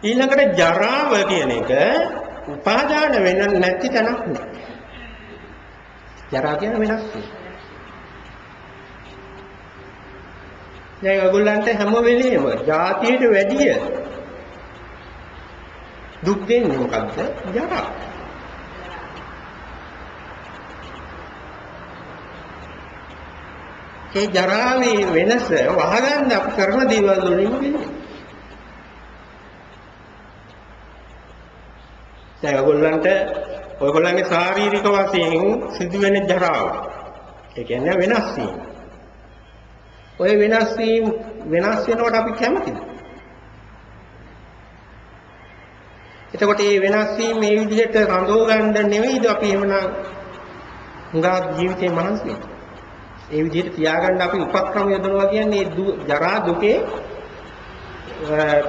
ඊළඟට ජරාව කියන එක උපාදාන වෙන්න නැති තැනක් නෙවෙයි. ජරා කියන වෙනස් වෙනවා. දැන් ඔයගොල්ලන්ට හැම වෙලේම ජාතියට වැඩිය දුක් දෙන්නේ මොකද්ද? ජරා. ඒ ජරාවේ වෙනස වහගන්න අපි කරන දේවල් වලින් වෙන්නේ. දැන් ඔයගොල්ලන්ගේ ශාරීරික වශයෙන් සිදුවෙන ජරාව. ඒ කියන්නේ වෙනස් වීම. ඔය වෙනස් වෙනකොට අපි කැමතිද? එතකොට මේ වෙනස් වීම මේ විදිහට රඳව ගන්න නෙවෙයිද අපි එහෙමනම් හුඟා ජීවිතේ මහන්සි වෙන්නේ. ඒ විදිහට තියාගන්න අපි උපක්‍රම යොදනවා කියන්නේ ජරා දුකේ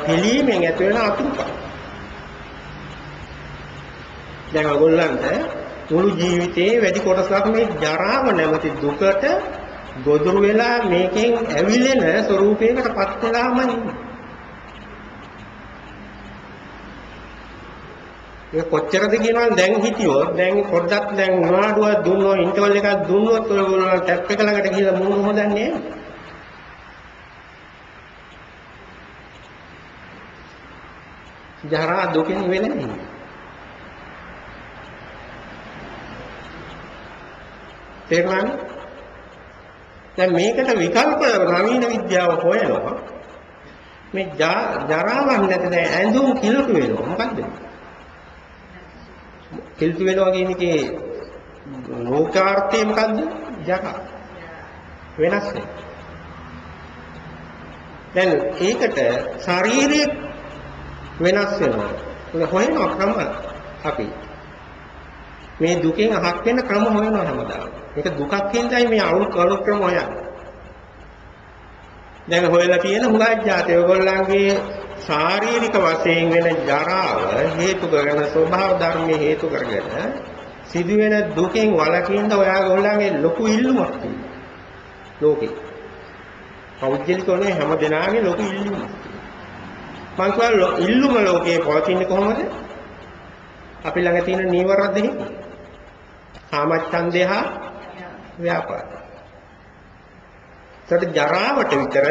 පිළීමෙන් ඇති වෙන අතුරුපත්. දැන් ඔයගොල්ලන්ට මුළු ජීවිතේ වැඩි කොටසක් මේ ජරාව නැමැති දුකට ගොදුරු වෙලා මේකෙන් ඇවිලෙන ස්වરૂපයකටපත් වෙලාමයි ඉන්නේ. ඒ කොච්චරද කියනවා දැන් හිටියොත් දැන් පොඩ්ඩක් දැන් නාඩුවක් දුන්නොත් ඉන්ටර්වල් එකක් දුන්නොත් ඔයගොල්ලෝ ටැප් එක ළඟට ගිහලා මූණ හොදන්නේ ජරා දුකෙන් වෙන්නේ. තේරුණානේ? දැන් මේකට විකල්ප නවීන විද්‍යාව හොයනවා. මේ ජරාවක් නැති දැන් ඇඳුම් කිලුට වෙනවා. මොකද්ද? කිලුට වෙනවා කියන එකේ ලෝකාර්ථය මොකද්ද? ජරා. වෙනස් වෙනවා. දැන් ඒකට ශාරීරික වෙනස් වෙනවා. ඒක හොයනවා ක්‍රම අපි. මේ දුකෙන් අහක් වෙන ක්‍රම හොයනවා හැමදාම. මේක දුකක් හින්දායි මේ අලුත් ක්‍රම හොයන්නේ. දැන් හොයලා තියෙන හුඟක් જાති ඔයගොල්ලන්ගේ ශාරීරික වශයෙන් වෙන ජරාව හේතු කරගෙන ස්වභාව ධර්මයේ හේතු කරගෙන සිදුවෙන දුකෙන් වළකින්න ඔයගොල්ලන්ගේ ලොකු ඉල්ලුමක් තියෙනවා. ලෝකේ. පෞද්ගලිකවනේ හැම දෙනාගේ ලොකු ඉල්ලුමක්. මං කියවා ඉල්ලුම ලෝකේ පවතින්නේ කොහොමද? අපි ළඟ තියෙන නීවර දෙකේ. කාමච්ඡන්දය හා ව්‍යාපාදය. ඒකට ජරාවට විතර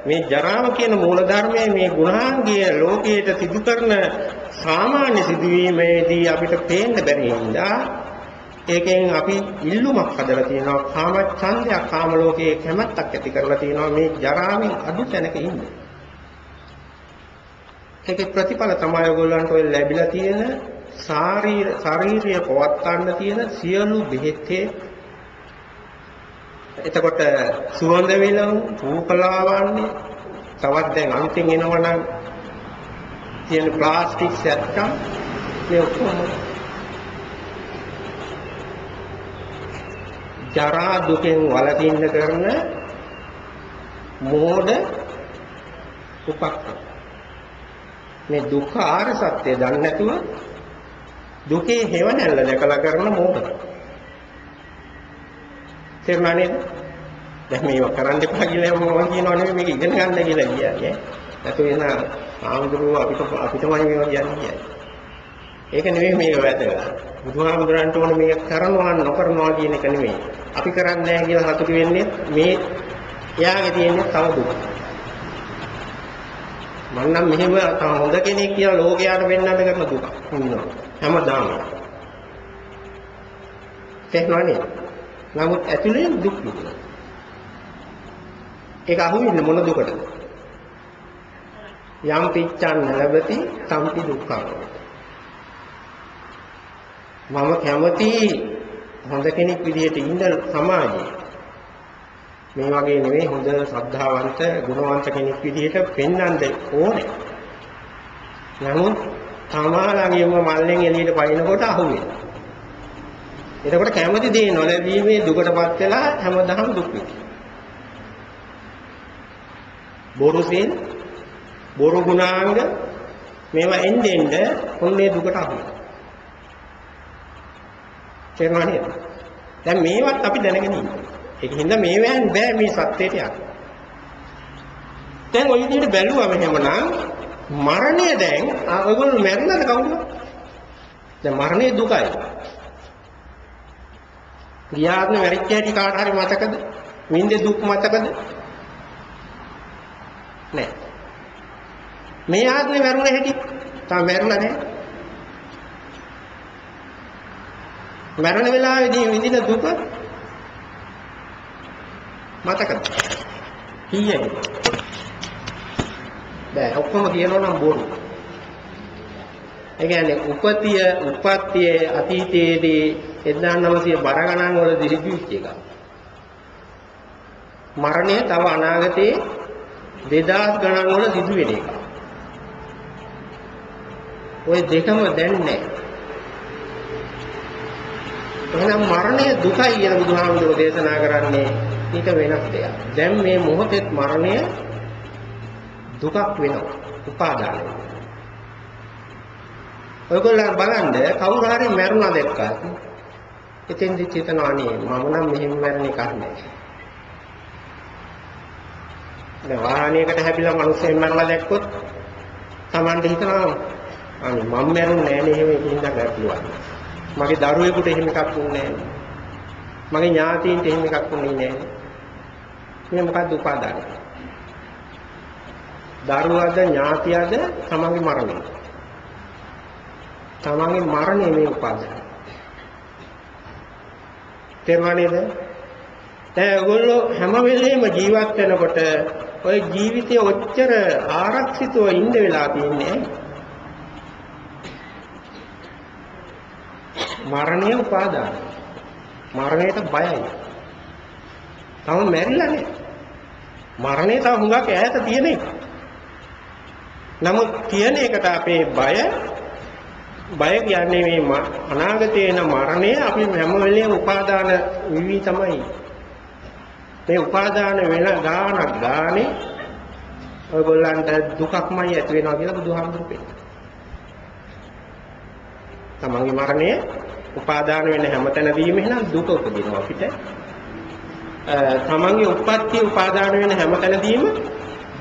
මේ ජරාව කියන මූල ධර්මයේ මේ ගුණාංගය ලෝකයට සිදු කරන සාමාන්‍ය සිදුවීමේදී අපිට පේන්න බැරි හින්දා ඒකෙන් අපි ඉල්ලුමක් හදලා තියෙනවා කාම ඡන්දයක් කාම ලෝකයේ කැමැත්තක් ඇති කරලා තියෙනවා මේ ජරාවෙන් අඩු තැනක ඉන්න. ඒකේ ප්‍රතිඵල තමයි ඔයගොල්ලන්ට ඔය ලැබිලා තියෙන ශාරීරිය පවත්වන්න තියෙන සියලු බෙහෙත්. එතකොට සුවඳ විලවුන් රූපලාවන්‍ය තවත් දැන් අලුතෙන් එනවනම් තියෙන ප්ලාස්ටික් සැත්කම් මේ ඔක්කොම ජරා දුකෙන් වළකින්න කරන මෝඩ උපක්‍රම. මේ දුක ආර්ය සත්‍ය දන්නේ නැතුව දුකේ හේව නැල්ල දැකලා කරන මෝඩ. තේරුණා නේද? දැන් මේක කරන්න එපා කියලා මම කියනවා නෙමෙයි මේක ඉගෙන ගන්න කියලා කියන්නේ. නැතු වෙන ආමුදුරුව අපිටමයි මේවා කියන්නේ. ඒක නෙමෙයි මේක වැදගත්. බුදුහාමුදුරන්ට ඕන මේක කරනවා නොකරනවා කියන එක නෙමෙයි. අපි කරන්නේ නැහැ කියලා සතුටු වෙන්නේ මේ එයාගේ තියෙන තව දුක. මම නම් මෙහෙම හොඳ කෙනෙක් කියලා ලෝකයට වෙන්නන්න කරන දුක. ඉන්නවා. හැමදාම. තේරුණානේ? නමුත් ඇතුලේ දුක් විඳිනවා. ඒක අහුවෙන්නේ මොන දුකටද? යම් පිච්ඡන් ලැබති සම්පි දුක්ඛං. මම කැමති හොඳ කෙනෙක් විදිහට ඉන්න සමාජයේ. මේ වගේ නෙවෙයි හොඳ ශ්‍රද්ධාවන්ත ගුණවන්ත කෙනෙක් විදිහට පෙන්වන්න ඕනේ. නමුත් තමාලගේම මල්ලෙන් එළියට පනිනකොට අහුවෙනවා. එතකොට කැමති දේ නොලැබීමේ දුකටපත් වෙලා හැමදාම දුක් විඳිනවා. බොරුසෙන් බොරු ගුණාංග මේවා එන්නේ ඔන්නේ දුකට අහු වෙනවා. තේරුණා නේද? දැන් මේවත් අපි දැනගෙන ඉන්නවා. ඒකින්ද මේවෙන් බෑ මේ සත්‍යයට යන්න. දැන් ඔය විදිහට බැලුවම එහෙමනම් මරණය දැන් ඔයගොල්ලෝ මැරෙන්නද කවුද? දැන් මරණය දුකයි. ගියාත්ම මැරිච්ච හැටි කාට හරි මතකද? විඳේ දුක් මතකද? නෑ. මේ ආත්මේ මැරුණ හැටි තාම මැරුණා නෑ. මරණ වෙලාවේදී විඳින දුක මතකද? කීයද? බෑ ඔක්කොම කියනවා නම් බොරු. ඒ කියන්නේ උපත්තිය අතීතයේදී 1900 බර ගණන් වල දිවිච්ච එක. මරණය තව අනාගතයේ 2000 ගණන් වල සිදු වෙන එක. ওই දෙකම දැන් නැහැ. එහෙනම් මරණය දුකයි කියලා බුදුහාමුදුරුවෝ දේශනා කරන්නේ ඊට වෙනස් දෙයක්. දැන් මේ මොහොතේ මරණය දුකක් වෙනවා. උපාදාන වෙනවා. ඔයගොල්ලෝ බලන්න කවුරු හරි මැරුණා දැක්කත් එතෙන්දි චේතනාව නේ මම නම් මෙහෙම මැරෙන එකක් නෑ. දැන් වාහනයකට හැපිලා මිනිස්සෙන් මැරලා දැක්කොත් Tamante හිතනවා අනේ මම මැරුන්නේ නෑනේ එහෙම ඉඳන් ගැටලුවක්. මගේ දරුවෙකුට එහෙම එකක් වුණේ නෑ. මගේ ඥාතීන්ට එහෙම එකක් වුණේ නෑ. මේ මොකද්ද උපාදානය? දරුවාද ඥාතියද තමන්ගේ මරණය. තමන්ගේ මරණය මේ උපාදානය. තේරුණා නේද? දැන් ඔයගොල්ලෝ හැම වෙලේම ජීවත් වෙනකොට ඔය ජීවිතයේ ඔච්චර ආරක්ෂිතව ඉන්න වෙලා තියන්නේ මරණය උපාදාන. මරණයට බයයි. තව මැරිලා නෑ. මරණය තව හුඟක් ඈත තියෙන එක. නමුත් තියෙන එකට අපේ බය කියන්නේ මේ අනාගතේ එන මරණය අපි හැම වෙලේම උපාදාන විවි තමයි. මේ උපාදාන වෙන ගානේ ඔයගොල්ලන්ට දුකක්මයි ඇති වෙනවා කියලා බුදුහාමුදුරුවෝ කියනවා. තමන්ගේ මරණය උපාදාන වෙන හැමතැනදීම එහෙනම් දුක උපදිනවා අපිට. තමන්ගේ උප්පත්ති උපාදාන වෙන හැමතැනදීම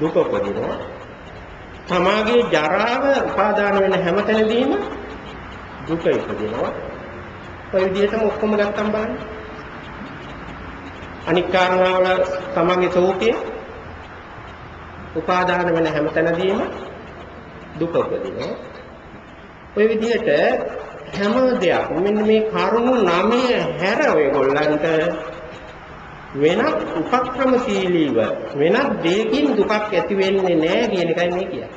දුක උපදිනවා. තමාගේ ජරාව උපාදාන වෙන හැමතැනදීම දුක ඉපදිනවා. ඔය විදිහටම ඔක්කොම ගත්තම් බලන්න. අනික් කාරණාවල තමන්ගේ ශෝකය උපාදාන වෙන හැමතැනදීම දුක උපදිනවා. ඔය විදිහට හැම දෙයක් මෙන්න මේ කරුණු 9 හැර ඔයගොල්ලන්ට වෙනත් උපක්‍රමශීලීව වෙනත් දෙයකින් දුකක් ඇති වෙන්නේ නැහැ කියන එකයි මේ කියන්නේ.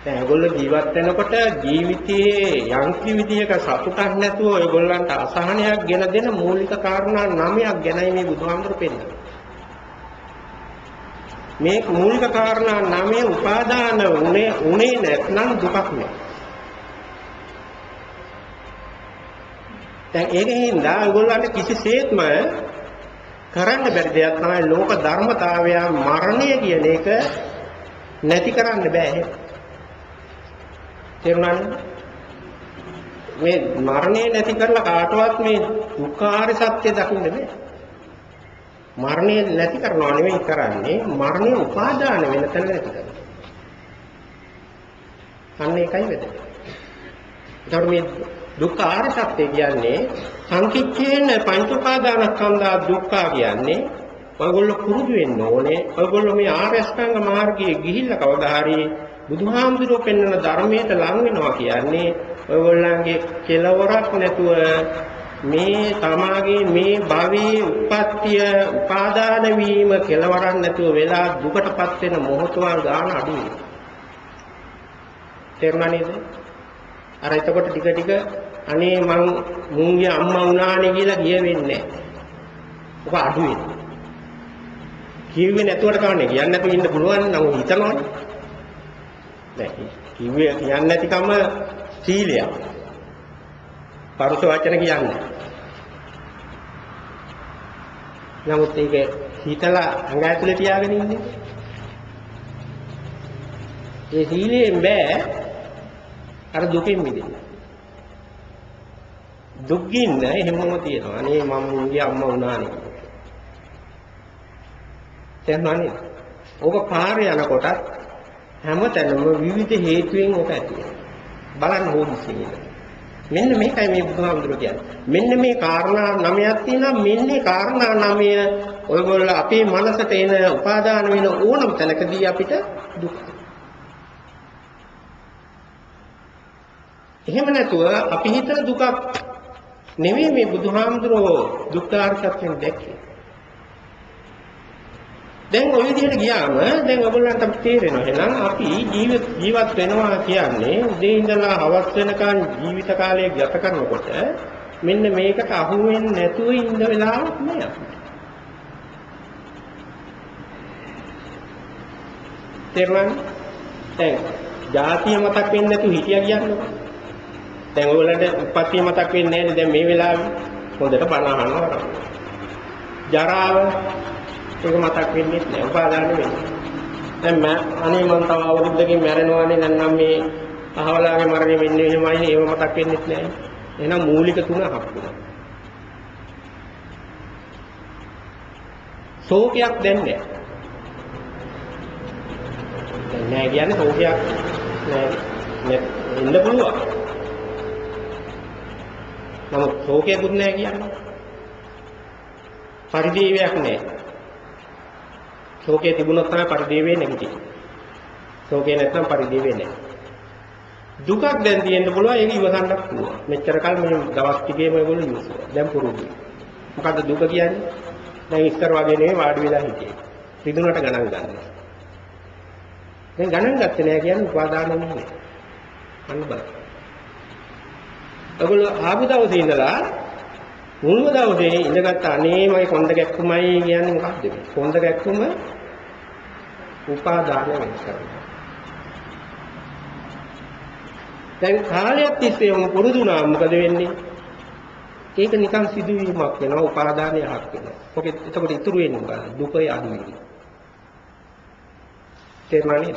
දැන් ඔයගොල්ලෝ ජීවත් වෙනකොට ජීවිතයේ යම්කි විදියක සතුටක් නැතුව ඔයගොල්ලන්ට අසහනයක් ගෙන දෙන මූලික කාරණා 9ක් ගැනයි මේ බුදුහාමුදුරු පෙන්නන්නේ. මේ මූලික කාරණා 9 උපාදාන උනේ නැත්නම් දුකක් නෑ. දැන් ඒකෙන් දා ඔයගොල්ලන්ට කිසිසේත්ම කරන්න බැරි දෙයක් තමයි ලෝක ධර්මතාවය මරණය කියන එක නැති කරන්න බෑ. තේරුණානේ? මේ මරණය නැති කරලා කාටවත් මේ දුක්ඛාර සත්‍ය දකින්න බෑ. මරණය නැති කරනවා නෙවෙයි කරන්නේ මරණය උපාදාන වෙන තැන නැති කරනවා. අන්න ඒකයි වෙන්නේ. ඒතකොට මේ දුක්ඛාර සත්‍ය කියන්නේ සංකිච්ඡේන පංච උපාදානස්කන්ධා දුක්ඛ කියන්නේ ඔයගොල්ලෝ පුරුදු වෙන්න ඕනේ. ඔයගොල්ලෝ මේ ආර්ය අෂ්ටාංග මාර්ගයේ ගිහිල්ලා කවදා හරි බුදුහාමුදුරුවෝ පෙන්වන ධර්මයට ලං වෙනවා කියන්නේ ඔයගොල්ලන්ගේ කෙලවරක් නැතුව මේ තමාගේ මේ භවයේ උප්පත්තිය උපාදාන වීම කෙලවරක් නැතුව වෙලා දුකටපත් වෙන මොහොතවල් ගන්න අඩුයි. තේරුණා නේද? අර එතකොට ටික ටික අනේ මං මුන්ගේ අම්මා වුණානේ කියලා කිය වෙන්නේ නැහැ. ඔක අඩු වෙනවා. කිව්වේ නැතුවට කවන්නේ කියන්නේ නැතුව ඉන්න පුළුවන් නම් හිතනවනේ. නෑ කිව්වේ කියන්නේ නැතිකම සීලයක්. පරුස වචන කියන්නේ. නමුත් ඒක හිතලා අඟ ඇතුලේ තියාගෙන ඉන්නේ. ඒ සීලයෙන් බෑ අර දුකෙන් මිදෙන්න. දුක් ගින්න එහෙමම තියෙනවා. අනේ මම මුන්ගේ අම්මා වුණානේ. තේරුණානේ? ඕක පාරේ යනකොටත් හැමතැනම විවිධ හේතුවෙන් ඕක ඇති වෙනවා. බලන්න ඕනේ. මෙන්න මේකයි මේ බුදුහාමුදුරුවෝ කියන්නේ. මෙන්න මේ කාරණා 9ක් තියෙනවා. මෙන්න මේ කාරණා 9 ඔයගොල්ලෝ අපේ මනසට එන උපාදාන වෙන ඕනම තැනකදී අපිට දුක. එහෙම නැතුව අපි හිතන දුකක් නෙවෙයි මේ බුදුහාමුදුරුවෝ දුක්ඛාර සත්‍යයෙන් දැක්කේ. දැන් ඔය විදිහට ගියාම දැන් ඔයගොල්ලන්ට තේරෙනවා එහෙනම් අපි ජීවත් වෙනවා කියන්නේ උදේ ඉඳලා හවස වෙනකන් ජීවිත කාලය ගත කරනකොට මෙන්න මේකට අහු වෙන්නේ නැතුව ඉන්න වෙලාවක් නෑ අපිට. තේරුණාද? දැන් ජාතිය මතක් වෙන්නේ නැතුව හිටියා කියන්නේ. දැන් ඔයගොල්ලන්ට උපත්තිය මතක් වෙන්නේ නැහැ දැන් මේ වෙලාවේ හොඳට බණ අහනවා. ජරාව ඒක මතක් වෙන්නේ නැහැ. උපාදාන වෙන්නේ. දැන් අනේ මම තව අවුරුද්දකින් මැරෙනවානේ නැත්නම් මේ අහවලාගේ මරණය වෙන්නේ එහෙමයි ඒව මතක් වෙන්නේ නැහැ. එහෙනම් මූලික තුන හම්බුණා. ශෝකයක් දැන් නැහැ. දැන් නැහැ කියන්නේ ශෝකයක් නෑ ඉන්න පුළුවන්. නමුත් ශෝකයක්වත් නැහැ කියන්නේ. පරිදේවයක් නැහැ. ශෝකයේ තිබුණොත් තමයි පරිදේවේ නැගිටින්නේ. ශෝකේ නැත්නම් පරිදේවේ නැහැ. දුකක් දැන් තියෙන්න පුළුවන් ඒක ඉවසන්නත් පුළුවන්. මෙච්චර කල් මේ දවස් ටිකේම ඒගොල්ලෝ ඉවසුවා. දැන් පුරුදුයි. මොකද්ද දුක කියන්නේ? දැන් ඉස්සර වගේ නෙවෙයි වාඩි වෙලා හිටියේ. රිදුනට ගණන් ගන්න. දැන් ගණන් ගත්තේ නැහැ කියන්නේ උපාදාන නෙමෙයි. අන්න බලන්න. ඔයගොල්ලෝ ආපු දවසේ ඉඳලා මුල්ම දවසේ ඉඳගත්ත අනේ මගේ කොන්ද ගැක්කුමයි කියන්නේ මොකක්ද මේ? කොන්ද ගැක්කුම උපාදාන වෙනසක්. දැන් කාලයක් තිස්සේම පුරුදු වුණා මොකද වෙන්නේ? ඒක නිකන් සිදුවීමක් වෙනවා උපාදානයක් වෙනවා. ඔකේ එතකොට ඉතුරු වෙන්නේ මොකද? දුකේ අඩු වෙනවා. තේරුණානේ?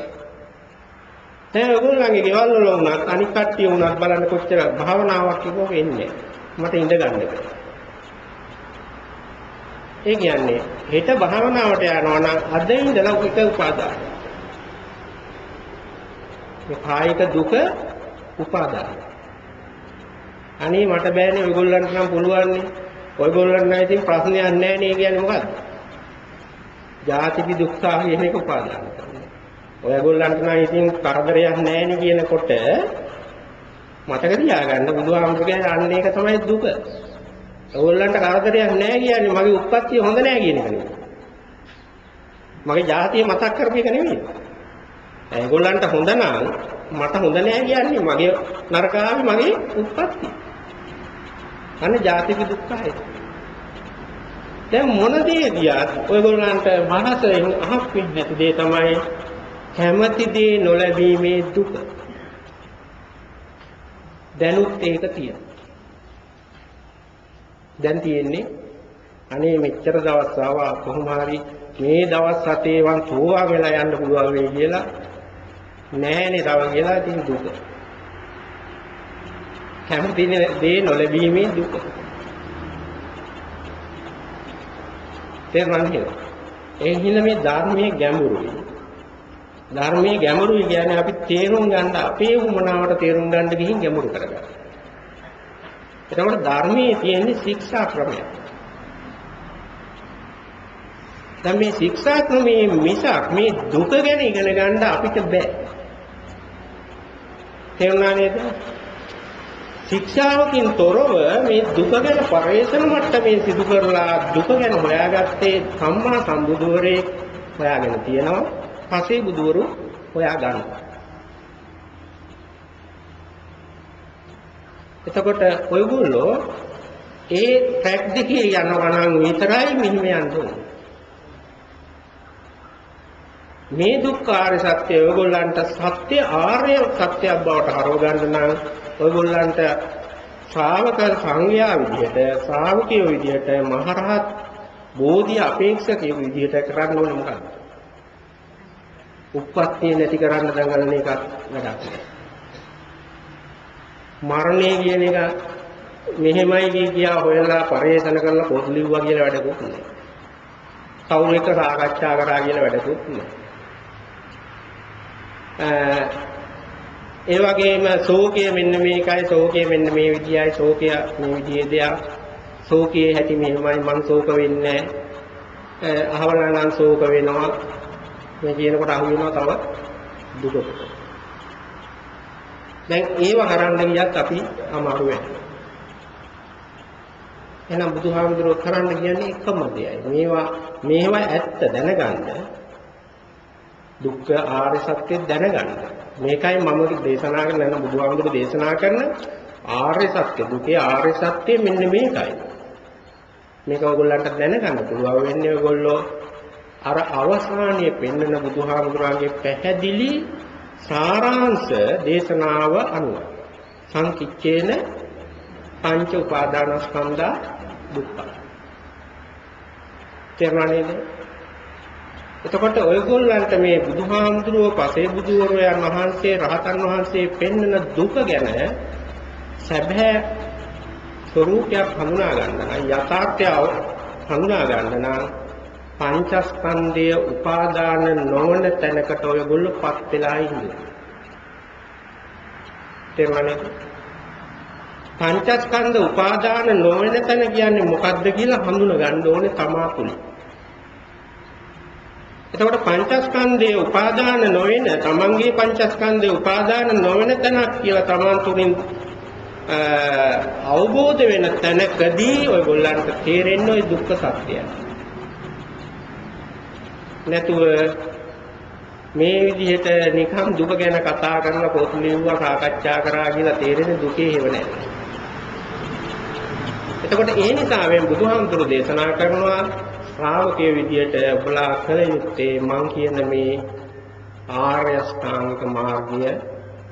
දැන් ඔයගොල්ලන්ගේ ගෙවල් වල වුණත් අනික් කට්ටිය වුණත් බලන්න කොච්චර භාවනාවක් කිව්වොත් එන්නේ. මට ඉඳ ගන්න එක. ඒ කියන්නේ හෙට භාවනාවට යනවා නම් අද ඉඳලා එක උපාදාන. මේ කායික දුක උපාදාන. අනේ මට බෑනේ ඔයගොල්ලන්ට නම් පුළුවන් නේ. ඔයගොල්ලන්ට නම් ඉතින් ප්‍රශ්නයක් නැහැ නේ කියන්නේ මොකද්ද? ජාතිපි දුක්ඛ කියන එක උපාදාන කරනවා. ඔයගොල්ලන්ට නම් ඉතින් කරදරයක් නැහැ නේ කියනකොට මතක තියාගන්න බුදුහාමුදුරගේ අන්න ඒක තමයි දුක. ඕගොල්ලන්ට කරදරයක් නැහැ කියන්නේ මගේ උත්පත්තිය හොඳ නැහැ කියන එක නෙවෙයි. මගේ ජාතිය මතක් කරපු එක නෙවෙයි. ඒගොල්ලන්ට හොඳ නම් මට හොඳ නැහැ කියන්නේ මගේ නරකාවේ මගේ උත්පත්තිය. අන්න ජාතික දුක්ඛයි. දැන් මොන දේ දියත් ඔයගොල්ලන්ට මනසෙන් අහක් වෙන්නේ නැති දේ තමයි කැමැති දේ නොලැබීමේ දුක. දැනුත් ඒක තියෙනවා. දැන් තියෙන්නේ අනේ මෙච්චර දවස් ආවා කොහොම හරි මේ දවස් 7 වන් තෝවා වෙලා යන්න පුළුවන් වෙයි කියලා නෑනේ තව කියලා තියෙන දුක. කැමති දේ නොලැබීමේ දුක. තේරුණාද? ඒ හින්දා මේ ධර්මයේ ගැඹුරුයි. ධර්මයේ ගැඹුරුයි කියන්නේ අපි තේරුම් ගන්න අපේ වමනාවට තේරුම් ගන්න ගිහින් ගැඹුරු කරගන්න. එතකොට ධර්මයේ තියෙන ශික්ෂා ක්‍රමය. දැන් මේ ශික්ෂා ක්‍රමයේ මිසක් මේ දුක ගැන ඉගෙන ගන්න අපිට බෑ. තේරුණා නේද? ශික්ෂාවකින් තොරව මේ දුක ගැන පරිේශන මට්ටමේ සිදු කරලා දුක ගැන හොයාගත්තේ සම්මා සම්බුදුවරේ හොයාගෙන තියෙනවා. පසේ බුදුවරු හොයා ගන්නවා. එතකොට ඔයගොල්ලෝ ඒ ට්‍රැක් දෙකේ යනවා නම් විතරයි මෙහිම යන්න ඕනේ. මේ දුක්ඛ ආර්ය සත්‍ය ඔයගොල්ලන්ට සත්‍ය ආර්ය සත්‍යයක් බවට හරව ගන්න නම් ඔයගොල්ලන්ට ශ්‍රාවක සංඝයා විදියට ශ්‍රාවකයෝ විදියට මහරහත් බෝධි අපේක්ෂකයෝ විදියට කරන්න ඕනේ මොකක්ද? උප්පත්තිය නැති කරන්න දඟලන එකක් වැඩක් නෑ. මරණය කියන එක මෙහෙමයි කියා හොයලා පරිේශන කරලා පොත් ලිව්වා කියලා වැඩකුත් නෑ. කවුරු එක්ක සාකච්ඡා කරා කියලා වැඩකුත් නෑ. ඒ වගේම ශෝකය මෙන්න මේකයි ශෝකය මෙන්න මේ විදියයි ශෝකය මේ විදියේ දෙයක් ශෝකයේ හැටි මෙහෙමයි මං ශෝක වෙන්නේ නැහැ අහවල නම් ශෝක වෙනවා මේ කියනකොට අහු වෙනවා තව දුකට. දැන් ඒව කරන්න ගියත් අපි අමාරු වෙනවා. එහෙනම් බුදුහාමුදුරුවෝ කරන්න කියන්නේ එකම දෙයයි. මේවා ඇත්ත දැනගන්න දුක්ඛ ආර්ය සත්‍ය දැනගන්න. මේකයි මම දේශනා කරන බුදුහාමුදුරුවෝ දේශනා කරන ආර්ය සත්‍ය දුකේ ආර්ය සත්‍ය මෙන්න මේකයි. මේක ඔයගොල්ලන්ට දැනගන්න පුළුවන් වෙන්නේ ඔයගොල්ලෝ අර අවසානයේ පෙන්වන බුදුහාමුදුරන්ගේ පැහැදිලි සාරාංශ දේශනාව අනුව සංකිච්ඡේන පංච උපාදානස්කන්ධා දුක්ඛ. තේරුණාද? එතකොට ඔයගොල්ලන්ට මේ බුදුහාමුදුරුවෝ පසේ බුදුවරයන් වහන්සේ රහතන් වහන්සේ පෙන්වන දුක ගැන සැබෑ ස්වરૂපයක් හඳුනා ගන්න යථාර්ථය හඳුනා ගන්න නම් පංචස්කන්ධය උපාදාන නොවන තැනකට ඔයගොල්ලෝපත් වෙලා ඉන්නේ. තේරුණාද? පංචස්කන්ධ උපාදාන නොවන තැන කියන්නේ මොකක්ද කියලා හඳුනා ගන්න ඕනේ තමා තුල. එතකොට පංචස්කන්ධයේ උපාදාන නොවන තමන්ගේ පංචස්කන්ධයේ උපාදාන නොවන තැනක් කියලා තමන් තුලින් අවබෝධ වෙන තැනකදී ඔයගොල්ලන්ට තේරෙන්නේ ওই දුක්ඛ සත්‍යය. නැතුව මේ විදිහට නිකම් දුක ගැන කතා කරලා පොත් ලියුවා සාකච්ඡා කරා කියලා තේරෙන්නේ දුකේ හේව නැහැ. එතකොට ඒ නිසා මේ බුදුහාමුදුරු දේශනා කරනවා ශ්‍රාවකයේ විදියට ඔබලා කළ යුත්තේ මං කියන මේ ආර්ය අෂ්ටාංගික මාර්ගය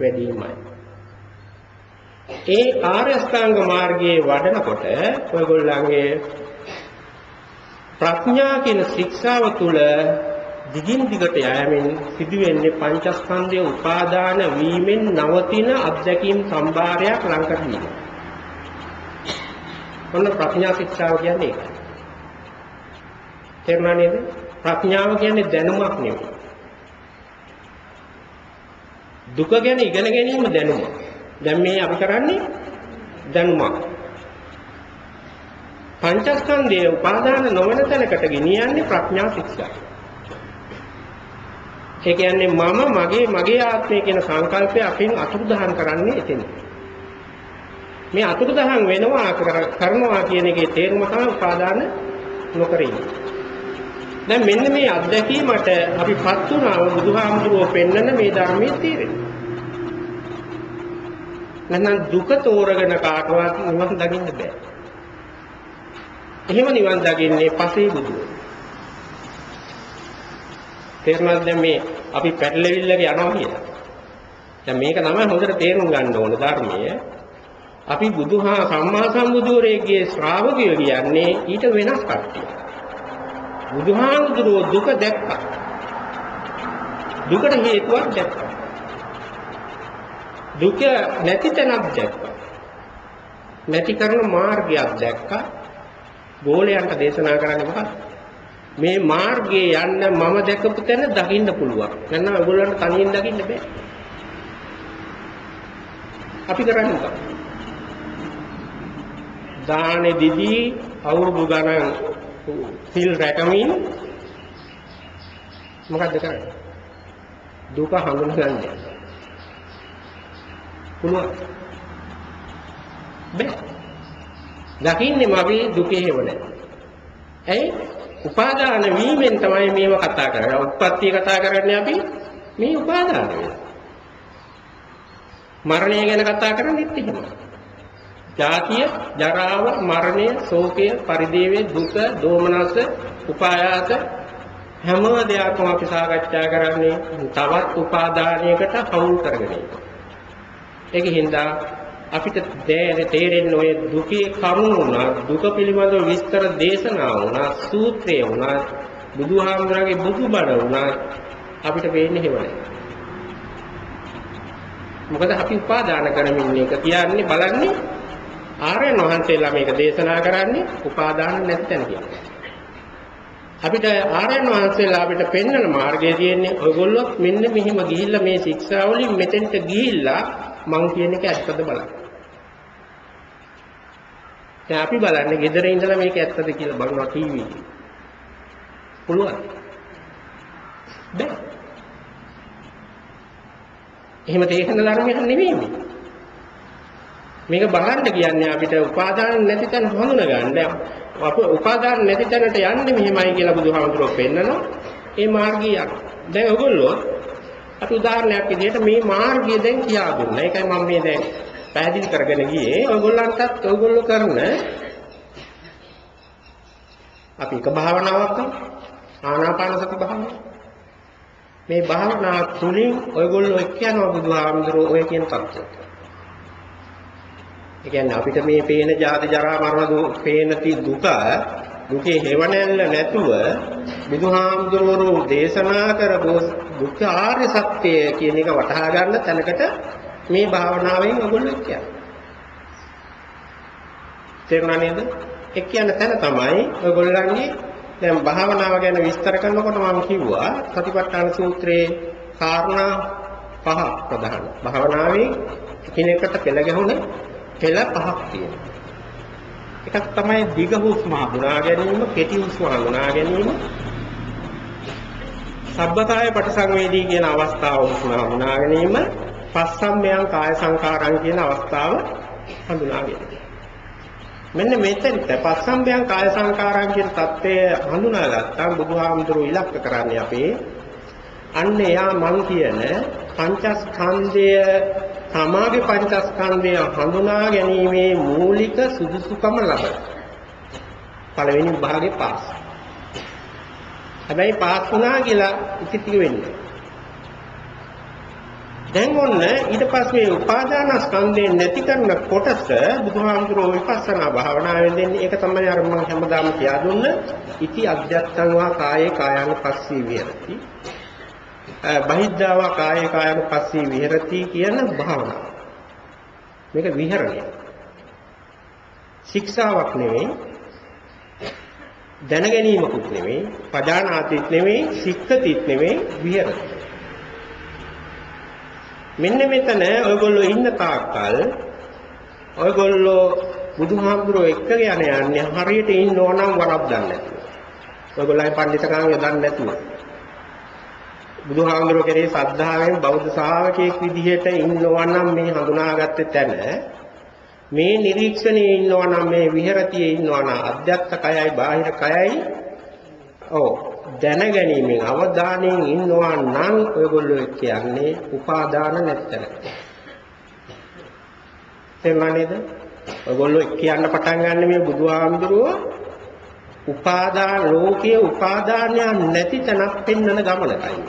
වැඩිමයි. ඒ ආර්ය අෂ්ටාංග මාර්ගයේ වඩනකොට ඔයගොල්ලන්ගේ ප්‍රඥා කියන ශික්ෂාව තුළ දිගින් දිගට යෑමෙන් සිදුවෙන්නේ පංචස්කන්ධයේ උපාදාන වීමෙන් නවතින අධ්‍යක්ීම් සම්භාරයක් ලං කර ගැනීම. ඔන්න ප්‍රඥා ශික්ෂාව කියන්නේ ඒකයි. තේරුණා නේද? ප්‍රඥාව කියන්නේ දැනුමක් නෙවෙයි. දුක ගැන ඉගෙන ගැනීම දැනුම. දැන් මේ අපි කරන්නේ දැනුමක්. පංචස්කන්ධයේ උපාදාන නොවන තැනකට ගෙනියන්නේ ප්‍රඥා ශික්ෂා. ඒ කියන්නේ මම මගේ ආත්මය කියන සංකල්පය අපින් අතුරුදහන් කරන්නේ එතන. මේ අතුරුදහන් වෙනවා කරනවා කියන එකේ තේරුම තමයි උපාදාන නොකර ඉන්නේ. දැන් මෙන්න මේ අත්දැකීමට අපිපත් වුණා බුදුහාමුදුරුවෝ පෙන්වන මේ ධර්මයේ තේරෙන්නේ. නැත්නම් දුක තෝරගෙන කාටවත් නිවන් දකින්න බෑ. එහෙම නිවන් දකින්නේ පසේ බුදුෝ. තේරුණාද දැන් මේ අපි පැටලෙවිල්ලක යනවා කියලා. දැන් මේක තමයි හොඳට තේරුම් ගන්න ඕන ධර්මයේ. අපි බුදුහා සම්මා සම්බුදුරේගේ ශ්‍රාවකයෝ කියන්නේ ඊට වෙනස් කට්ටිය. බුදුහාමුදුරුවෝ දුක දැක්කා. දුකට හේතුවක් දැක්කා. දුක නැති තැනක් දැක්කා. නැති කරන මාර්ගයක් දැක්කා. ගෝලයන්ට දේශනා කරන්නේ මොකක්ද? මේ මාර්ගයේ යන්න මම දැකපු තැන දකින්න පුළුවන්. නැත්නම් ඔයගොල්ලන්ට තනියෙන් දකින්න බෑ. අපි කරන්නේ මොකක්ද? දානේ දිදී අවුරුදු ගණන් සිල් රැකමින් මොකද්ද කරන්නේ? දුක හඳුනගන්නේ. පුළුවන්. බෑ. දකින්නේම අපි දුකේ හේවනේ. ඇයි? උපාදාන වීමෙන් තමයි මේව කතා කරන්නේ. උත්පත්තිය කතා කරන්නේ අපි මේ උපාදාන වේල. මරණය ගැන කතා කරන්නේත් එහෙමයි. ජාතිය, ජරාව, මරණය, ශෝකය, පරිදේවය, දුක, දෝමනස, උපායාස හැම දෙයක්ම අපි සාකච්ඡා කරන්නේ තවත් උපාදානයකට හවුල් කරගෙන ඉන්න. ඒකින්ද අපිට තේරෙන්නේ ඔය දුකේ කරුණ උනා දුක පිළිබඳව විස්තර දේශනා උනා සූත්‍රය උනා බුදුහාමුදුරගේ බුදුබණ උනා අපිට වෙන්නේ එහෙමයි. මොකද අපි උපාදාන කරමින් එක කියන්නේ බලන්නේ ආර්යයන් වහන්සේලා මේක දේශනා කරන්නේ උපාදාන නැත්නම් කියන්නේ. අපිට ආර්යයන් වහන්සේලා අපිට පෙන්වන මාර්ගය තියෙන්නේ ඔයගොල්ලෝ මෙන්න මෙහිම ගිහිල්ලා මේ ශික්ෂාවලින් මෙතෙන්ට ගිහිල්ලා මං කියන එක ඇත්තද බලන්න. දැන් අපි බලන්නේ ගෙදර ඉඳලා මේක ඇත්තද කියලා බලනවා ටීවී එකේ. පුළුවන්. බෑ. එහෙම තේරෙන ධර්මයක් නෙවෙයි මේ. මේක බලන්න කියන්නේ අපිට උපාදාන නැති තැන හඳුනා ගන්න. අප උපාදාන නැති තැනට යන්නේ මෙහෙමයි කියලා බුදුහාමුදුරුවෝ පෙන්නනවා. ඒ මාර්ගය යන්න. දැන් ඔයගොල්ලෝ අපි උදාහරණයක් විදිහට මේ මාර්ගය දැන් කියා දුන්නා. ඒකයි මම මේ දැන් පැහැදිලි කරගෙන ගියේ. ඔයගොල්ලන්ටත් ඔයගොල්ලෝ කරන අපි එක භාවනාවක් කරමු. ආනාපාන සති භාවනාව. මේ භාවනාව තුළින් ඔයගොල්ලෝ එක්ක යනවා බුදුහාමුදුරුවෝ ඔය කියන තත්ත්වයට. ඒ කියන්නේ අපිට මේ පේන ජාති ජරා මරණ පේන දුකේ හේවණැල්ල නැතුව බුදුහාමුදුරුවෝ දේශනා කරපු දුක්ඛ ආර්ය සත්‍ය කියන එක වටහා ගන්න තැනකට මේ භාවනාවෙන් ඔයගොල්ලෝ කියන්නේ. තේරුණා නේද? ඒ කියන තැන තමයි ඔයගොල්ලන්ගේ දැන් භාවනාව ගැන විස්තර කරනකොට මම කිව්වා සතිපට්ඨාන සූත්‍රයේ කාරණා පහ ප්‍රධාන. භාවනාවේ එකිනෙකට පෙළ ගැහුණ පෙළ පහක් තියෙනවා. එකක් තමයි දිග හුස්ම හඳුනා ගැනීම, කෙටි හුස්ම හඳුනා ගැනීම. සබ්බකාය පටිසංවේදී කියන අවස්ථාව හුස්ම හඳුනා ගැනීම, පස්සම්මයන් කාය සංකාරං කියන අවස්ථාව හඳුනා ගැනීම. මෙන්න මෙතෙන්ට පස්සම්මයන් කාය සංකාරං කියන தත්ත්වය හඳුනාගත්තාම බුදුහාමුදුරුවෝ ඉලක්ක කරන්නේ අපේ අන්න එයා මං කියන පංචස්කන්ධය තමාගේ පංචස්කන්ධය හඳුනා ගැනීමේ මූලික සුදුසුකම ලබන පළවෙනි විභාගේ පාස්. හැබැයි පාස් වුණා කියලා ඉතිරි වෙන්නේ. දැන් ඔන්න ඊට පස්සේ උපාදාන ස්කන්ධේ නැති කරන කොටස බුදුහාමුදුරුවෝ විපස්සනා භාවනාවෙන් දෙන්නේ. ඒක තමයි අර මම හැමදාම කියා දුන්න ඉති අධ්‍යත්තං වා කායේ කායානුපස්සී විහෙරති. බහිද්ධාවා කායේ කායානුපස්සී විහෙරති කියන භාවනාව. මේක විහෙරණය. ශික්ෂාවක් නෙවෙයි. දැනගැනීමකුත් නෙවෙයි. පජානාතිත් නෙවෙයි. සික්ඛතිත් නෙවෙයි. විහෙරති. මෙන්න මෙතන ඔයගොල්ලෝ ඉන්න තාක්කල් ඔයගොල්ලෝ බුදුහාමුදුරුවෝ එක්කගෙන යන්නේ හරියට ඉන්න ඕනම් වරද්දන්නේ නැතුව. ඔයගොල්ලන්ගේ පඬිතුකම් යොදන්නේ නැතුව. බුදුහාමුදුරුවෝ කෙරේ ශ්‍රද්ධාවෙන් බෞද්ධ ශ්‍රාවකයෙක් විදිහට ඉන්නවා නම් මේ හඳුනාගත්තේ තැන මේ නිරීක්ෂණයේ ඉන්නවා නම් මේ විහෙරතියේ ඉන්නවා නම් අධ්‍යාත්ම කයයි බාහිර කයයි දැනගැනීමෙන් අවධානයෙන් ඉන්නවා නම් ඔයගොල්ලෝ කියන්නේ උපාදාන නැත්තර. තේරුණා නේද? ඔයගොල්ලෝ කියන්න පටන් ගන්න මේ බුදුහාමුදුරුවෝ උපාදාන ලෝකයේ උපාදානයක් නැති තැනක් පෙන්වන ගමනකයි.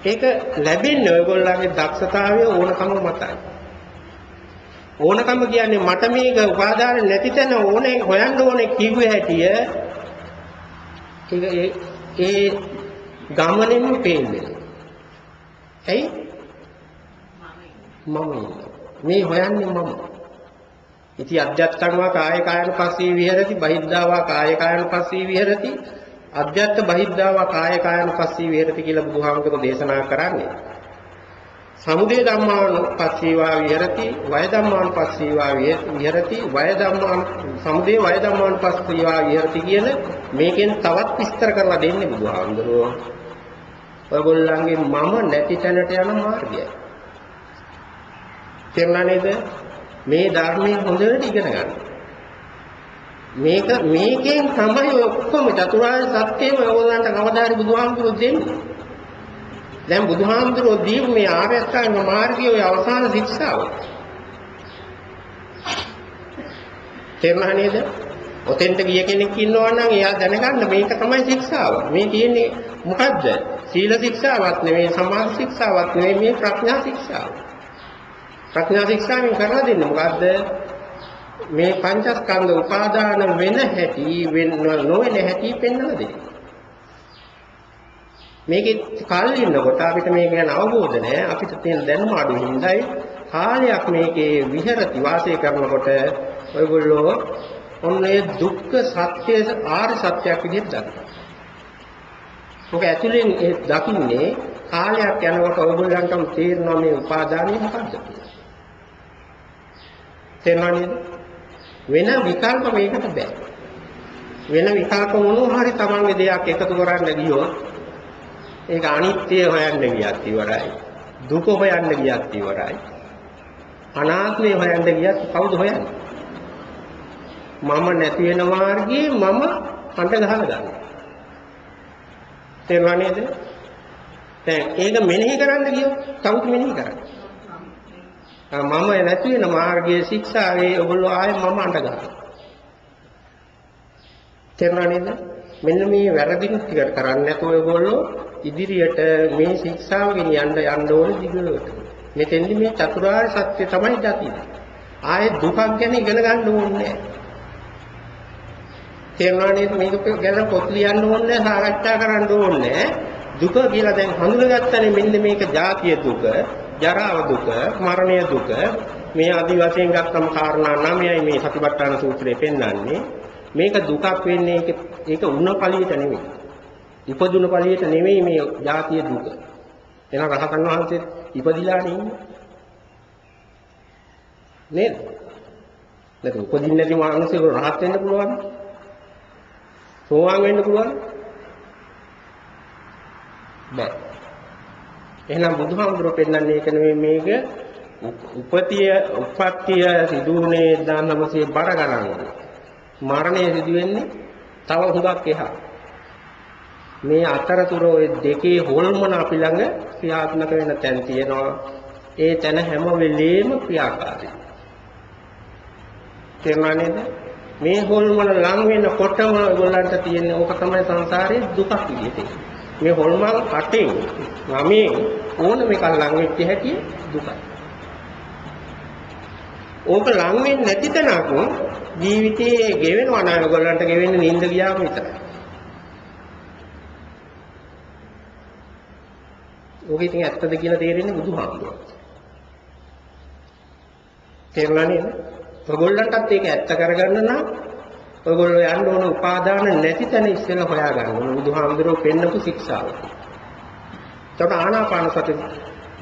ඒක ලැබෙන්නේ ඔයගොල්ලන්ගේ දක්ෂතාවය ඕනකම මතයි. ඕනකම කියන්නේ මට මේක උපාදාන නැති තැන ඕනේ හොයන්න ඕනේ කිව්වේ හැටිය ඒ ගමනෙම පේන්නේ. ඇයි? මම මේ හොයන්නේ මම. ඉති අධ්‍යාත්මවා කාය කායනුපස්සී විහෙරති බහිද්ධාවා කාය කායනුපස්සී විහෙරති අධ්‍යාත්ම බහිද්ධාවා කාය කායනුපස්සී විහෙරති කියලා බුදුහාමුදුරුවෝ දේශනා කරන්නේ. සමුදය ධම්මානුපස්සීවා විහෙරති වය ධම්මානුපස්සීවා විහෙරති වය ධම්මාන සමුදය වය ධම්මානුපස්සීවා විහෙරති කියන මේකෙන් තවත් විස්තර කරලා දෙන්නේ බුදුහාමුදුරුවෝ. ඔයගොල්ලන්ගේ මම නැති තැනට යන මාර්ගය. තේරුණා නේද? මේ ධර්මයේ හොඳට ඉගෙන ගන්න. මේකෙන් තමයි ඔක්කොම චතුරාර්ය සත්‍යම ඔයගොල්ලන්ට කවදාහරි බුදුහාමුදුරුවෝ දෙන්නේ. දැන් බුදුහාමුදුරුවෝ දීපු මේ ආර්ය අෂ්ටාංග මාර්ගයේ ඔය අවසාන ශික්ෂාව. තේරුණා නේද? ඔතෙන්ට ගිය කෙනෙක් ඉන්නවා නම් එයා දැනගන්න මේක තමයි ශික්ෂාව. මේ තියෙන්නේ මොකද්ද? සීල ශික්ෂාවක් නෙවෙයි, සමාධි ශික්ෂාවක් නෙවෙයි, මේ ප්‍රඥා ශික්ෂාව. ප්‍රඥා ශික්ෂාවෙන් කරලා දෙන්නේ මොකද්ද? මේ පංචස්කන්ධ උපාදාන වෙන හැටි නොවන හැටි පෙන්වලා දෙන්නේ. මේකේ කාලෙ ඉන්නකොට අපිට මේක ගැන අවබෝධ නැහැ. අපිට තියෙන දැනුම අඩු හින්දායි කාලයක් මේකේ විහෙරති වාසය කරනකොට ඔයගොල්ලෝ ඔන්නේ දුක්ඛ සත්‍ය ආර්ය සත්‍යයක් විදිහට දකිනවා. ඔක ඇතුලෙන් ඒ දකින්නේ කාලයක් යනකොට ඔයගොල්ලන්ටම තේරෙනවා මේ උපාදානිය මොකක්ද කියලා. තේරෙනවද? වෙන විකල්ප මේකට බෑ. වෙන විකල්ප මොනවා හරි තමන්ගේ දෙයක් එකතු කරන්න ගියොත් ඒක අනිත්‍ය හොයන්න ගියත් ඉවරයි. දුක හොයන්න ගියත් ඉවරයි. අනාත්මය හොයන්න ගියත් කවුද හොයන්නේ? මම නැති වෙන මාර්ගයේ මම අඬ ගහලා ගන්නවා. තේරුණා නේද? දැන් ඒක මෙනෙහි කරන්න ගියොත් කවුද මෙනෙහි කරන්නේ? මම නැති වෙන මාර්ගයේ ශික්ෂාවේ ඔයගොල්ලෝ ආයේ මම අඬ ගන්නවා. තේරුණා නේද? මෙන්න මේ වැරදි ටික කරන්නේ නැතුව ඔයගොල්ලෝ ඉදිරියට මේ ශික්ෂාව ගෙනියන්න යන්න ඕනේ දිගට. මෙතෙන්දි මේ චතුරාර්ය සත්‍ය තමයි දකින්නේ. ආයේ දුකක් ගැන ඉගෙන ගන්න ඕනේ නැහැ. තේරුණා නේද? මේක ගැන පොත් ලියන්න ඕනේ නැහැ, සාකච්ඡා කරන්න ඕනේ නැහැ. දුක කියලා දැන් හඳුනගත්තනේ මෙන්න මේක ජාතිය දුක, ජරාව දුක, මරණය දුක. මේ ආදි වශයෙන් ගත්තම කාරණා 9යි මේ සතිපට්ඨාන සූත්‍රයේ පෙන්වන්නේ. මේක දුකක් වෙන්නේ ඒක උණ ඵලියට නෙමෙයි. ඉපදුන ඵලියට නෙමෙයි මේ ජාතිය දුක. එහෙනම් රහතන් වහන්සේ ඉපදිලා නෙන්නේ. නේද? නැත්නම් උපදින්නේ නැති මානසික රහත් වෙන්න පුළුවන්. සෝවාන් වෙන්න පුළුවන්. බෑ. එහෙනම් බුදුහාමුදුරුවෝ පෙන්නන්නේ ඒක නෙමෙයි මේක උපත්තිය සිදුුනේ 1900 බර ගණන්. මරණය සිදු වෙන්නේ තව හුඟක් එහා. මේ අතරතුර ওই දෙකේ හොල්මන අපි ළඟ ක්‍රියාත්මක වෙන තැන් තියෙනවා. ඒ තැන හැම වෙලෙම ක්‍රියාකාරී. තේරුණා නේද? මේ හොල්මන ලං වෙනකොටම ඔයගොල්ලන්ට තියෙන ඕක තමයි සංසාරේ දුකක් විදිහට. මේ හොල්මන් කටෙන් වමෙන් ඕනම එකක් ලං වෙච්ච හැටි දුකයි. ඕක ලං වෙන්නේ නැති තැනක ජීවිතයේ ගෙවෙනවා නේද? ඔයගොල්ලන්ට ගෙවෙන්නේ නිින්ද ගියාම විතරයි. ඕක ඉතින් ඇත්තද කියලා තේරෙන්නේ බුදුහාමුදුරුවෝ. තේරුණා නේද? ඔයගොල්ලන්ටත් ඒක ඇත්ත කරගන්න නම් ඔයගොල්ලෝ යන්න ඕන උපාදාන නැති තැන ඉස්සෙල්ලා හොයාගන්න ඕන බුදුහාමුදුරුවෝ පෙන්නපු ශික්ෂාව. ඒකට ආනාපාන සති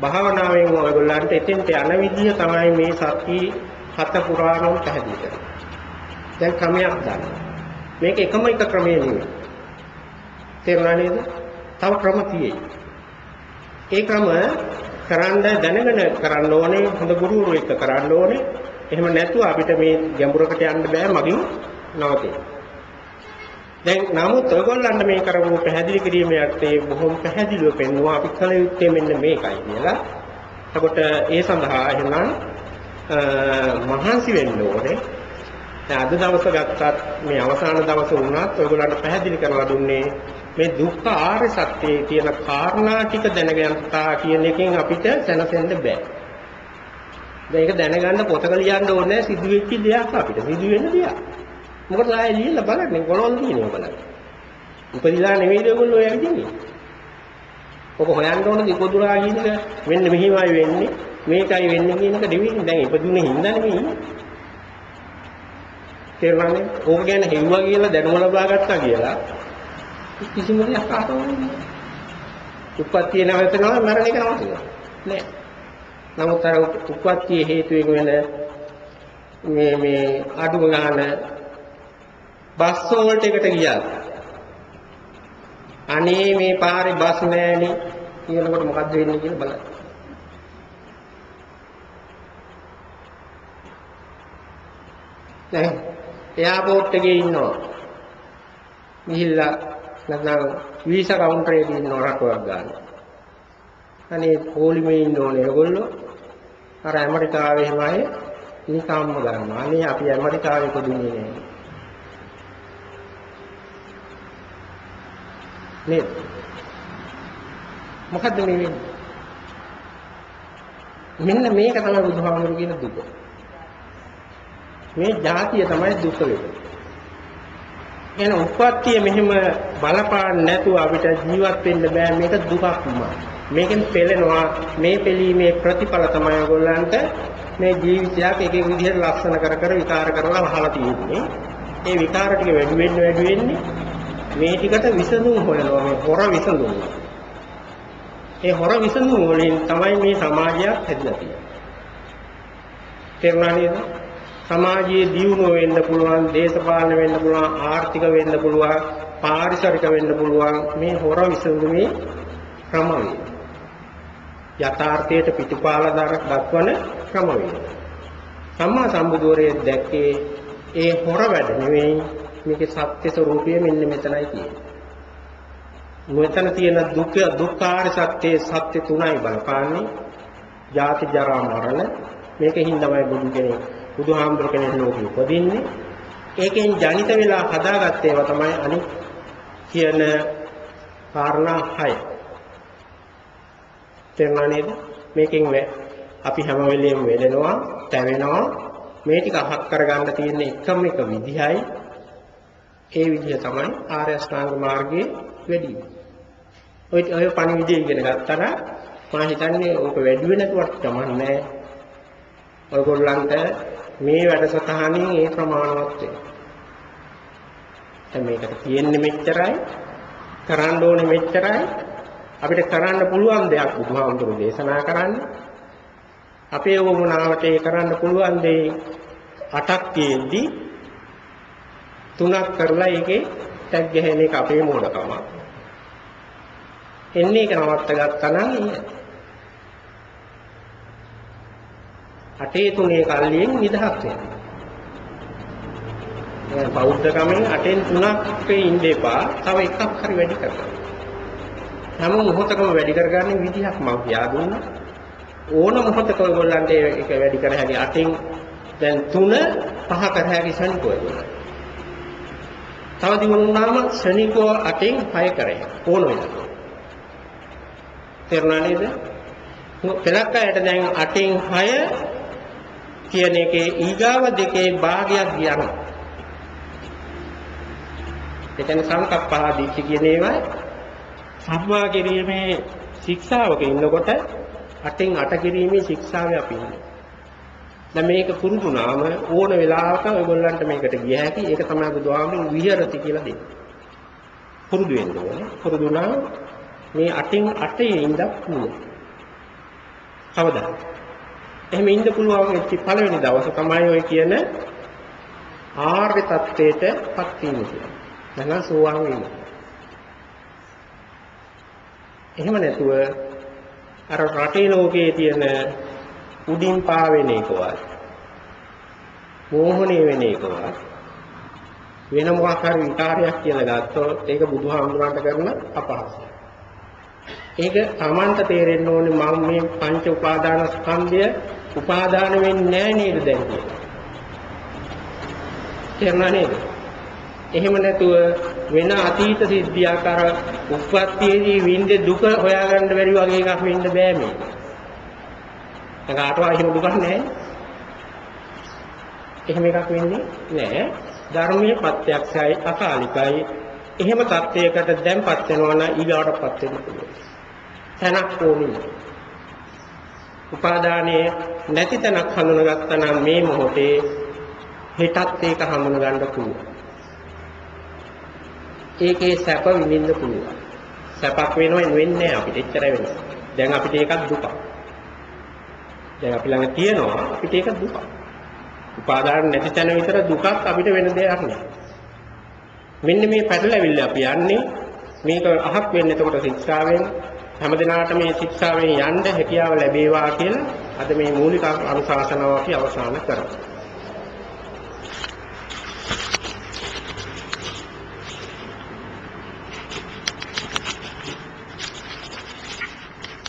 භාවනාවෙන් ඔයගොල්ලන්ට එතෙන්ට යන විදිය තමයි මේ සති හත පුරාණම් පැහැදිලි කරන්නේ. දැන් ක්‍රමයක් ගන්න. මේක එකම එක ක්‍රමයක් නෙවෙයි. තේරුණා නේද? තව ක්‍රම තියෙයි. ඒ ක්‍රම කරන්න දැනගෙන කරන්න ඕනේ හොඳ ගුරුවරු එක්ක කරන්න ඕනේ. එහෙම නැතුව අපිට මේ ගැඹුරකට යන්න බෑ මගින් නවතින. දැන් නමුත් ඔයගොල්ලන්ට මේ කරපු පැහැදිලි කිරීමේ අර්ථය බොහොම පැහැදිලිව පෙන්වුවා අපි කල යුත්තේ මෙන්න මේකයි කියලා. එතකොට ඒ සඳහා එහෙනම් මහන්සි වෙන්න ඕනේ. දැන් අද දවස ගත්තත් මේ අවසාන දවස වුණත් ඔයගොල්ලන්ට පැහැදිලි කරලා දුන්නේ මේ දුක්ඛ ආර්ය සත්‍යයේ තියෙන කාරණා ටික දැනගන්නා කියන එකෙන් අපිට සැනසෙන්න බෑ. මේක දැනගන්න පොතක ලියන්න ඕනේ සිදු වෙච්ච දෙයක් අපිට සිදු වෙන දෙයක්. මොකද ආයෙ ලියලා බලන්න කොළොල් තියෙනවා බලන්න. උපදිලා නෙවෙයිද ඔයගොල්ලෝ ඔය ඇවිදින්නේ. ඔක හොයන්න ඕන දිකොදුරා කියන එක මෙන්න මෙහිමයි වෙන්නේ මේකයි වෙන්නේ කියන එක දෙවියන් දැන් ඉපදුනේ හින්දා නෙමෙයි. තේරුණානේ? ඕක ගැන හෙව්වා කියලා දැනුම ලබා ගත්තා කියලා කිසිම දෙයක් ආතෝන්නේ. උප්පත්තිය නැවතනවා මරණ එක නවතිනවා. නෑ. නමුත් අර උප්පත්තිය හේතුවෙන් වෙන මේ අඩුම ගන්න බස් වෝල්ට් එකට ගියා. අනේ මේ පාරේ බස් නෑනේ කියනකොට මොකද්ද වෙන්නේ කියලා බලන්න. දැන් එයාපෝට් එකේ ඉන්නවා. ගිහිල්ලා නැත්නම් වීසා කවුන්ටරේදී ඉන්නවා රටවක් ගන්න. අනේ පොලිමේ ඉන්න ඕනේ ඒගොල්ලෝ. අර ඇමරිකාවේ එහෙමයි නිකම්ම ගන්නවා. අනේ අපි ඇමරිකාවේ පොදුනේ නෑ. නේද? මොකද්ද මේ වෙන්නේ? මෙන්න මේක තමයි බුදුහාමුදුරු කියන දුක. මේ જાතිය තමයි දුක වෙන්නේ. එන උප්පත්තිය මෙහෙම බලපාන්න නැතුව අපිට ජීවත් වෙන්න බෑ මේක දුකක්මයි. මේකෙන් පෙළෙනවා මේ පෙළීමේ ප්‍රතිඵල තමයි ඔයගොල්ලන්ට මේ ජීවිතයක් එක එක විදිහට ලක්ෂණ කර කර විකාර කරලා වහලා තියෙන්නේ. ඒ විකාර ටික වැඩි වෙන්නේ මේ ටිකට විසඳුම් හොයනවා මේ හොර විසඳුම්. ඒ හොර විසඳුම් වලින් තමයි මේ සමාජයක් හැදිලා තියෙන්නේ. තේරුණා නේද? සමාජයේ දියුණුව වෙන්න පුළුවන්, දේශපාලන වෙන්න පුළුවන්, ආර්ථික වෙන්න පුළුවන්, පාරිසරික වෙන්න පුළුවන් මේ හොර විසඳුමේ ක්‍රමවේද. යථාර්ථයට පිටුපාලා දක්වන ක්‍රමවේද. සම්මා සම්බුදුරේ දැක්කේ ඒ හොර වැඩ නෙවෙයි මේකේ සත්‍ය ස්වરૂපය මෙන්න මෙතනයි තියෙන්නේ. මෙතන තියෙන දුක්ඛාර සත්‍යයේ සත්‍ය තුනයි බලපාන්නේ. ජාති ජරා මරණ මේකෙන් තමයි බුදුහාමුදුර කෙනෙක් ලෝකෙ උපදින්නේ. ඒකෙන් ජනිත වෙලා හදාගත්ත ඒවා තමයි අනිත් කියන කාරණා 6. තේරුණා නේද? මේකෙන් අපි හැම වෙලෙම වෙලෙනවා, තැවෙනවා. මේ ටික අහක් කරගන්න තියෙන එකම එක විදිහයි. ඒ විදිහ තමයි ආර්ය අෂ්ටාංග මාර්ගයේ වැඩි. ඔය පණිවිඩය ඉගෙන ගත්තා නම් මම හිතන්නේ ඕක වැඩි වෙනකොට තමයි නෑ. ඔයගොල්ලන්ට මේ වැඩසටහනින් ඒ ප්‍රමාණවත් වෙනවා. දැන් මේකට තියෙන්නේ මෙච්චරයි, කරන්න ඕනේ මෙච්චරයි. අපිට කරන්න පුළුවන් දෙයක් බුදුහාමුදුරු දේශනා කරන්නේ. අපේ වමනාවට ඒ කරන්න පුළුවන් දේ 8ක් තියෙද්දී 3ක් කරලා ඒකේ ටැග් ගහන එක අපේ මොඩකම. එන්නේ එක නවත්ත ගත්තා නම් අටේ තුනේ කල්ලියෙන් නිදහස් වෙනවා. දැන් බෞද්ධ කමෙන් 8න් 3ක් ඉන්න එපා. තව එකක් හරි වැඩි කරගන්න. හැම මොහොතකම වැඩි කරගන්න විදිහක් මම කියා දුන්නා. ඕන මොහොතක ඔයගොල්ලන්ට ඒක වැඩි කර හැකි 8න් දැන් 3 5 කර හැකි ශනිකව දුන්නා. තව දිනුනාම ශනිකව 8න් 6 කරේ. ඕන වෙනවා. තේරුණා නේද? පෙරක් අයට දැන් 8න් 6 කියන එකේ ඊගාව දෙකේ භාගයක් ගියනවා. එතන සංකප්පහදීච්ච කියන ඒවා සම්මා කිරීමේ ශික්ෂාවක ඉන්නකොට 8න් 8 කිරීමේ ශික්ෂාවේ අපි ඉන්නේ. දැන් මේක පුරුදුනාම ඕන වෙලාවක ඔයගොල්ලන්ට මේකට ගිය හැකි. ඒක තමයි බුදුහාමුදුරුවෝ විහෙරති කියලා දෙන්නේ. පුරුදු වෙන්න ඕනේ. පුරුදුනා මේ 8න් 8 ඉඳ පුළුවන්. කවදා? එහෙම ඉන්න පුළුවන් වෙච්ච පළවෙනි දවස තමයි ඔය කියන ආර්ය තත්ත්වයටපත් වීම කියන්නේ. නැත්නම් සෝවාන් වීම. එහෙම නැතුව අර රටේ ලෝකයේ තියෙන උඩින් පාවෙන එකවත් මෝහණය වෙන එකවත් වෙන මොකක් හරි විකාරයක් කියලා ගත්තොත් ඒක බුදුහාමුදුරන්ට කරන අපහාසයක්. ඒක Tamanta තේරෙන්න ඕනේ මම මේ පංච උපාදාන ස්කන්ධය උපාදාන වෙන්නේ නැහැ නේද දැන් කියලා. තේරුණා නේද? එහෙම නැතුව වෙන අතීත සිද්ධියක් අර උප්පත්තියේදී විඳ දුක හොයාගන්න බැරි වගේ එකක් වෙන්න බෑ මේ. කාටවත් එහෙම දුකක් නැහැ. එහෙම එකක් වෙන්නේ නැහැ. ධර්මයේ ප්‍රත්‍යක්ෂයි අකාලිකයි. එහෙම தත්වයකට දැන්පත් වෙනවා නම් ඊගාටපත් වෙන්න පුළුවන්. තනක් ඕනේ. උපාදානයේ නැති තැනක් හඳුනගත්තා නම් මේ මොහොතේ හෙටත් ඒක හඳුන ගන්න පුළුවන්. ඒකේ සැප විඳින්න පුළුවන්. සැපක් වෙන්නේ අපිට එච්චර වෙනවා. දැන් අපිට ඒකක් දුකක්. දැන් අපි ළඟ තියෙනවා අපිට ඒක දුකක්. උපාදාන නැති තැන විතර දුකක් අපිට වෙන දෙයක් නෑ. මෙන්න මේ පැටලවිල්ල අපි යන්නේ මේක අහක් වෙන්නේ එතකොට ශික්ෂාවෙන් හැමදිනාට මේ ශික්ෂාවෙන් යන්න හැකියාව ලැබේවා කියලා අද මේ මූලික අනුශාසනාව අපි අවසන් කරමු.